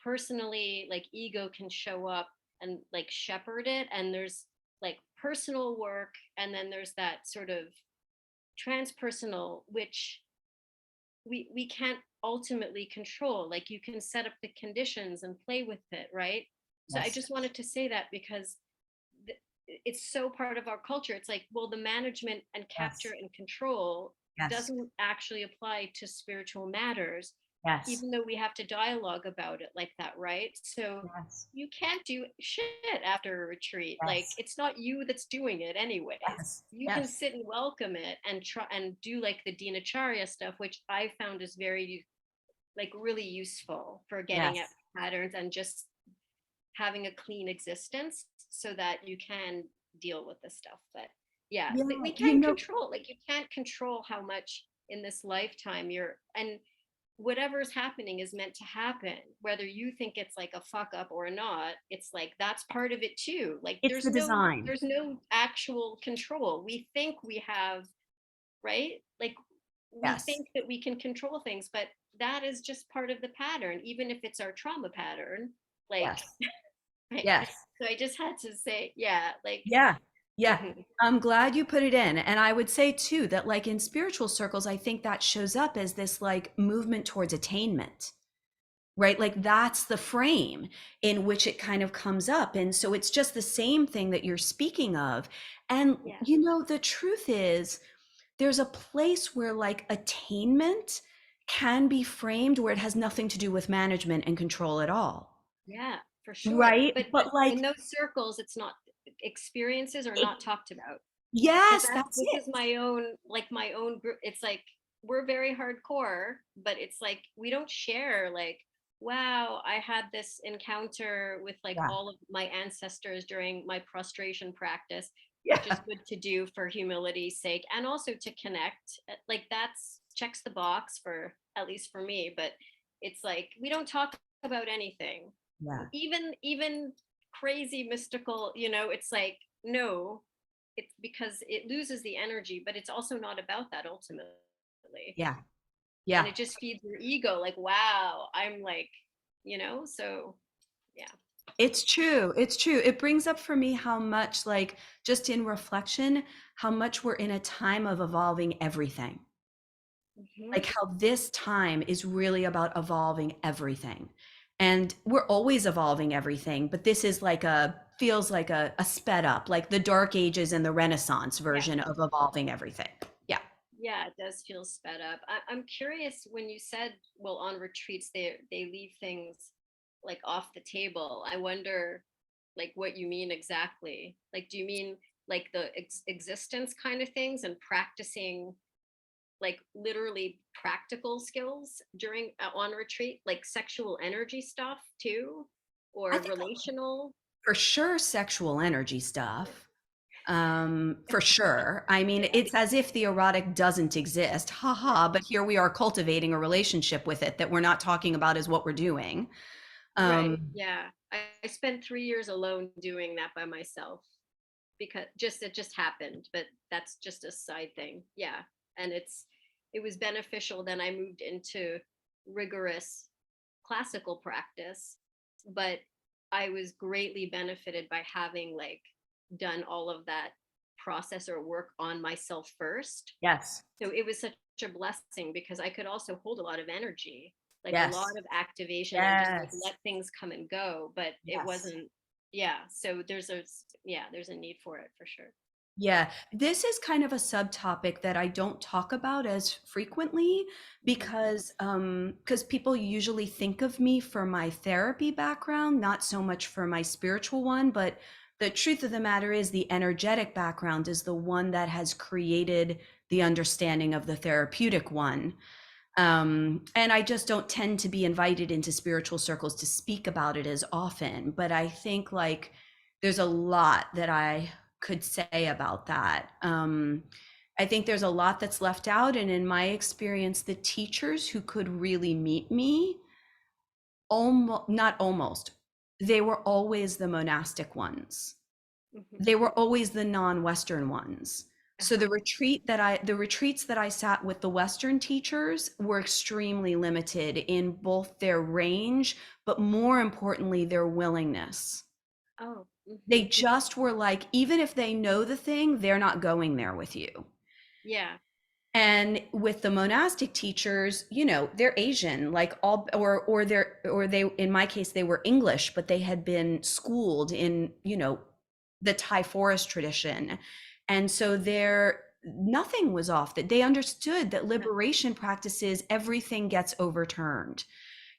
personally, like ego can show up and like shepherd it, and there's like personal work, and then there's that sort of transpersonal, which we can't ultimately control. Like you can set up the conditions and play with it, right? So I Yes. just wanted to say that because it's so part of our culture. It's like, well, the management and capture Yes. and control Yes. doesn't actually apply to spiritual matters, Yes. even though we have to dialogue about it like that, right? So Yes. you can't do shit after a retreat. Like Yes. it's not you that's doing it anyways. Yes. You can Yes. sit and welcome it and try and do like the dinacharya stuff, which I found is very like really useful for getting Yes. at patterns and just having a clean existence so that you can deal with this stuff. But yeah, Yeah, we you can't know, control, like you can't control how much in this lifetime and whatever's happening is meant to happen, whether you think it's like a fuck up or not. It's like that's part of it too. Like it's the design. there's no actual control. We think we have, right? Like we Yes. think that we can control things, but that is just part of the pattern, even if it's our trauma pattern. Like Yes. right. Yes. So I just had to say, yeah, like, Yeah. Yeah. mhm. I'm glad you put it in. And I would say too that like in spiritual circles, I think that shows up as this like movement towards attainment, right? Like that's the frame in which it kind of comes up. And so it's just the same thing that you're speaking of. And Yeah. the truth is there's a place where like attainment can be framed where it has nothing to do with management and control at all. Yeah, for sure. Right? But But like, in those circles, it's not, experiences are it, not talked about. Because yes, that's this it. is my own group. It's like we're very hardcore, but it's like we don't share like, wow, I had this encounter with like Yeah. all of my ancestors during my prostration practice, which is Yeah. good to do for humility's sake and also to connect. Like that's checks the box for at least for me, but it's like we don't talk about anything. Yeah. Even crazy mystical, it's like no, it's because it loses the energy, but it's also not about that ultimately. Yeah. And Yeah. it just feeds your ego like wow, I'm like, so yeah. It's true. It's true. It brings up for me how much, like, just in reflection, how much we're in a time of evolving everything. Mhm. Like, how this time is really about evolving everything. And we're always evolving everything, but this is like feels like a sped up, like the Dark Ages and the Renaissance Yeah, version of evolving everything. Yeah. yeah, it does feel sped up. I'm curious when you said, well, on retreats they leave things like off the table. I wonder like what you mean exactly. Like, do you mean like the existence kind of things and practicing like literally practical skills during on retreat, like sexual energy stuff too, I or think relational? for sure sexual energy stuff. For sure. I mean, Yeah, it's as if the erotic doesn't exist. right, Haha, but here we are cultivating a relationship with it that we're not talking about as what we're doing. right. Um, Yeah, I spent 3 years alone doing that by myself because just it just happened, but that's just a side thing. Yeah, and it was beneficial. Then I moved into rigorous classical practice, but I was greatly benefited by having like done all of that process or work on myself first. yes. So it was such a blessing because I could also hold a lot of energy, like a lot Yes. of activation and just like Yes. let things come and go, but it Yes. wasn't, yeah. So there's a need for it for sure. Yeah, this is kind of a subtopic that I don't talk about as frequently Mhm. because people usually think of me for my therapy background, not so much for my spiritual one. But the truth of the matter is, the energetic background is the one that has created the understanding of the therapeutic one. And I just don't tend to be invited into spiritual circles to speak about it as often. But I think like there's a lot that I could say about that. I think there's a lot that's left out. And in my experience, the teachers who could really meet me, not almost, they were always the monastic ones. Mhm. They were always the non-Western ones. So Uh-huh. the retreats that I sat with the Western teachers were extremely limited in both their range, but more importantly, their willingness. Oh. They Mhm. just were like, even if they know the thing, they're not going there with you. Yeah. And with the monastic teachers, they're Asian, like all, or they, in my case, they were English, but they had been schooled in, the Thai forest tradition. And so nothing was off, that they understood that liberation practices, everything gets overturned.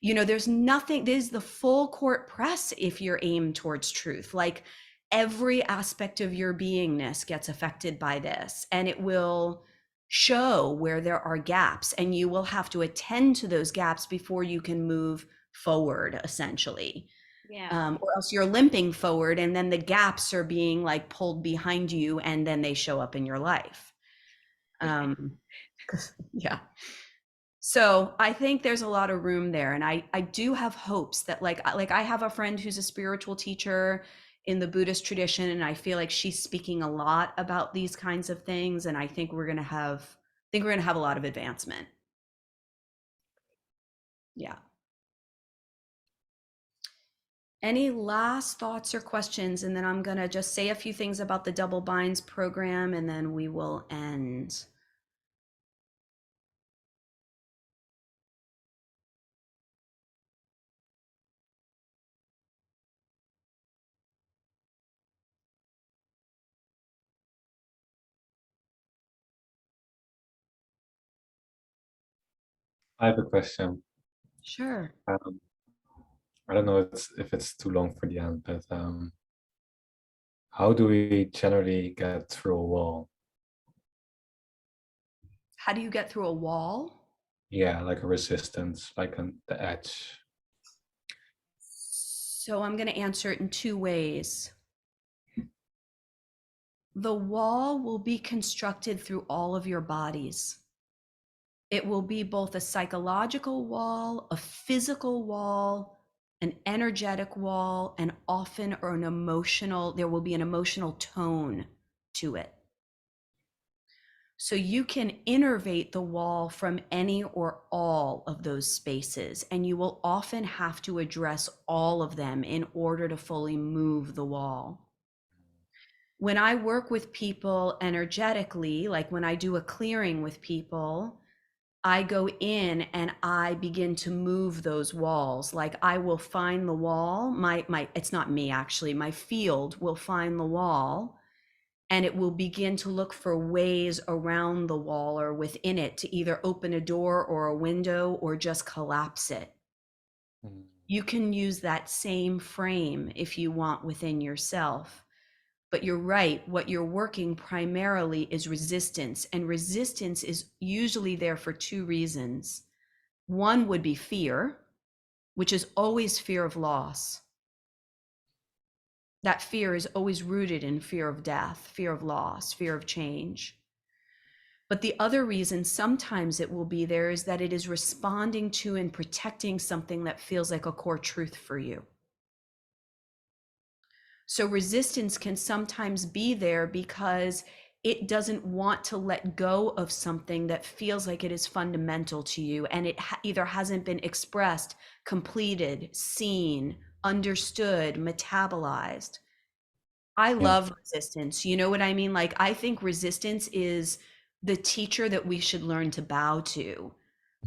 There's nothing, there's the full court press if you're aimed towards truth. Like every aspect of your beingness gets affected by this, and it will show where there are gaps, and you will have to attend to those gaps before you can move forward, essentially. Yeah. Or else you're limping forward, and then the gaps are being like pulled behind you, and then they show up in your life. Um, yeah. So I think there's a lot of room there, and I do have hopes that like I have a friend who's a spiritual teacher in the Buddhist tradition, and I feel like she's speaking a lot about these kinds of things, and I think we're gonna have a lot of advancement. Yeah. Any last thoughts or questions? And then I'm gonna just say a few things about the Double Binds program, and then we will end. I have a question. Sure. Um, I don't know if it's too long for the end, but how do we generally get through a wall? How do you get through a wall? Yeah, like a resistance, like the edge. So I'm going to answer it in two ways. The wall will be constructed through all of your bodies. It will be both a psychological wall, a physical wall, an energetic wall, and often or an emotional, there will be an emotional tone to it. So you can innervate the wall from any or all of those spaces, and you will often have to address all of them in order to fully move the wall. When I work with people energetically, like when I do a clearing with people, I go in and I begin to move those walls. Like I will find the wall, it's not me actually, my field will find the wall, and it will begin to look for ways around the wall or within it to either open a door or a window or just collapse it. You can use that same frame if you want within yourself. But you're right, what you're working primarily is resistance, and resistance is usually there for two reasons. One would be fear, which is always fear of loss. That fear is always rooted in fear of death, fear of loss, fear of change. But the other reason sometimes it will be there is that it is responding to and protecting something that feels like a core truth for you. So resistance can sometimes be there because it doesn't want to let go of something that feels like it is fundamental to you, and it either hasn't been expressed, completed, seen, understood, metabolized. I love resistance. You know what I mean? Like, I think resistance is the teacher that we should learn to bow to,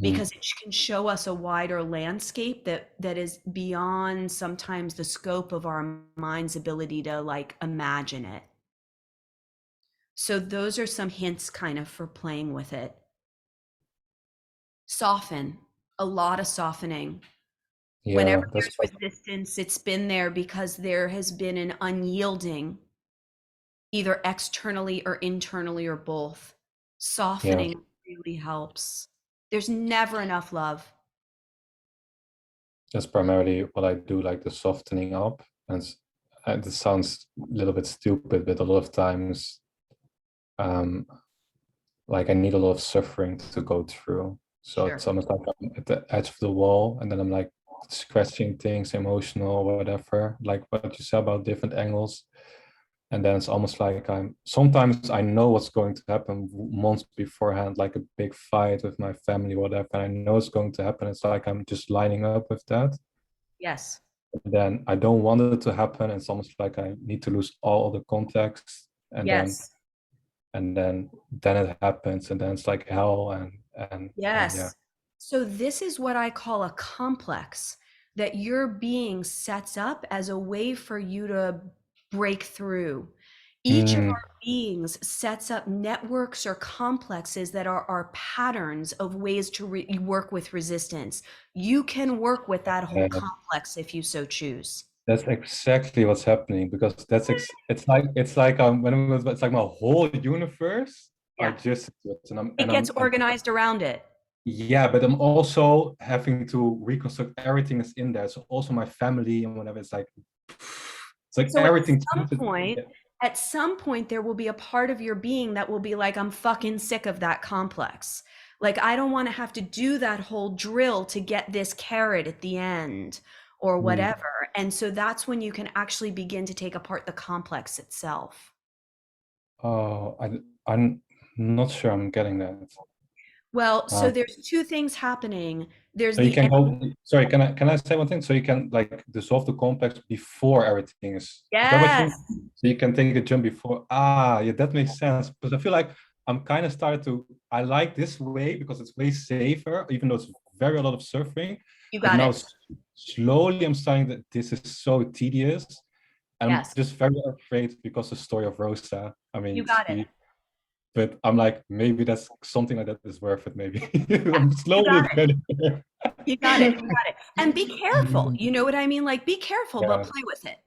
because it can show us a wider landscape that is beyond sometimes the scope of our mind's ability to like imagine it. So those are some hints kind of for playing with it. Soften, a lot of softening. Whenever there's resistance, it's been there because there has been an unyielding, either externally or internally or both. Softening really helps. There's never enough love. That's primarily what I do, like the softening up. And it sounds a little bit stupid, but a lot of times, like I need a lot of suffering to go through. So it's almost like I'm at the edge of the wall, and then I'm like scratching things, emotional, whatever, like what you said about different angles. And then it's almost like sometimes I know what's going to happen months beforehand, like a big fight with my family, whatever. And I know it's going to happen. It's like I'm just lining up with that. Yes. And then I don't want it to happen. It's almost like I need to lose all the context. And then it happens, and then it's like hell. And yeah. So this is what I call a complex that your being sets up as a way for you to break through. Each of our beings sets up networks or complexes that are patterns of ways to work with resistance. You can work with that whole complex if you so choose. That's exactly what's happening, because it's like it's like my whole universe. Yeah. And it gets organized around it. Yeah, but I'm also having to reconstruct everything that's in there. So also my family and whatever. It's like so everything. At some point, there will be a part of your being that will be like, I'm fucking sick of that complex. Like, I don't want to have to do that whole drill to get this carrot at the end or whatever. And so that's when you can actually begin to take apart the complex itself. Oh, I'm not sure I'm getting that. Well, so there's two things happening. There's so you can go, sorry, can I say one thing? So you can like dissolve the complex before everything is. Yes. Is that what you mean? So you can take a jump before. Yeah, that makes sense. Because I feel like I'm kind of started to, I like this way because it's way safer, even though it's a lot of suffering. You got now it. Slowly I'm starting that this is so tedious. And I'm just very afraid because the story of Rosa. I mean, you got it. But I'm like, maybe that's something like that is worth it, maybe. I'm slowly getting there. You got it. And be careful. You know what I mean? Like, be careful, but play with it.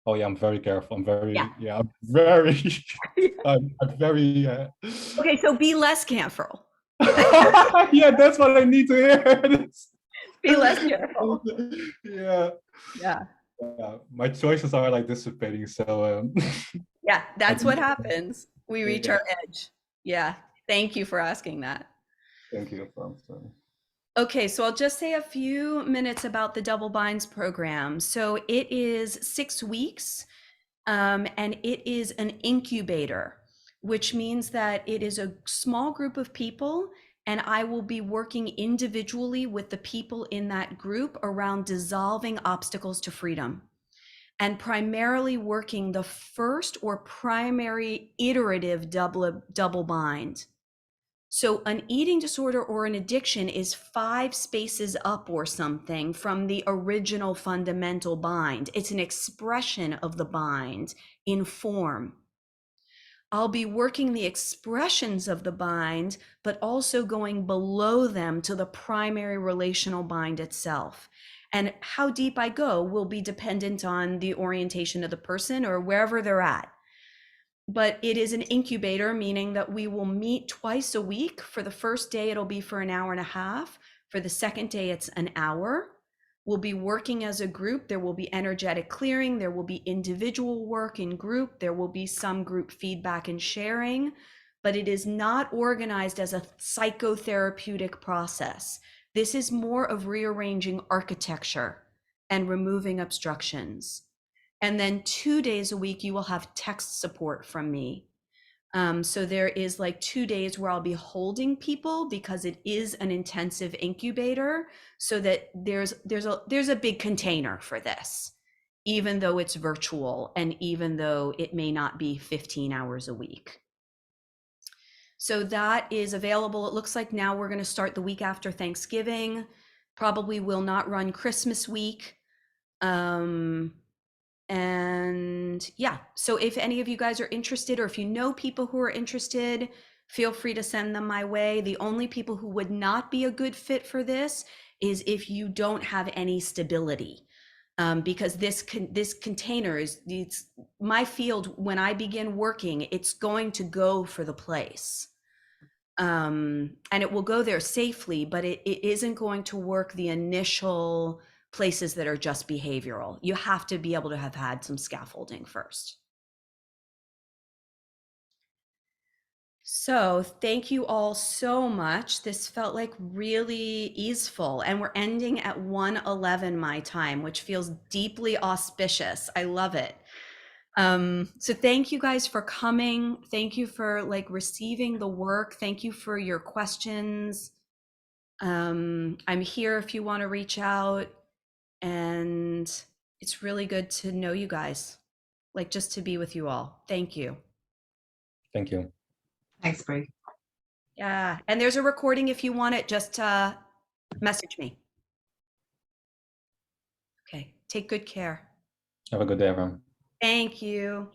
Oh yeah, I'm very careful. I'm very, I'm very. Okay, so be less careful. Yeah, that's what I need to hear. Be less careful. Yeah. My choices are like dissipating, so Yeah, that's what think- happens. We reach Yeah. our edge. Yeah. Thank you for asking that. thank you for answering. Okay, so I'll just say a few minutes about the Double Binds program. So it is 6 weeks, and it is an incubator, which means that it is a small group of people, and I will be working individually with the people in that group around dissolving obstacles to freedom, and primarily working the first or primary iterative double bind. So an eating disorder or an addiction is 5 spaces up or something from the original fundamental bind. It's an expression of the bind in form. I'll be working the expressions of the bind, but also going below them to the primary relational bind itself. And how deep I go will be dependent on the orientation of the person or wherever they're at. But it is an incubator, meaning that we will meet twice a week. For the first day, it'll be for an hour and a half. For the second day, it's an hour. We'll be working as a group. There will be energetic clearing. There will be individual work in group. There will be some group feedback and sharing, but it is not organized as a psychotherapeutic process. This is more of rearranging architecture and removing obstructions. And then 2 days a week, you will have text support from me. So there is like 2 days where I'll be holding people because it is an intensive incubator, so that there's a big container for this, even though it's virtual and even though it may not be 15 hours a week. So that is available. It looks like now we're going to start the week after Thanksgiving. Probably will not run Christmas week. And yeah, so if any of you guys are interested, or if you know people who are interested, feel free to send them my way. The only people who would not be a good fit for this is if you don't have any stability, because this container is my field. When I begin working, it's going to go for the place. And it will go there safely, but it isn't going to work the initial places that are just behavioral. You have to be able to have had some scaffolding first. So thank you all so much. This felt like really easeful, and we're ending at 1:11 my time, which feels deeply auspicious. I love it. So thank you guys for coming. Thank you for like receiving the work. Thank you for your questions. I'm here if you want to reach out, and it's really good to know you guys, like just to be with you all. Thank you. Thank you. Thanks, Bree. Yeah, and there's a recording if you want it, just message me. Okay, take good care. Have a good day, everyone. Thank you.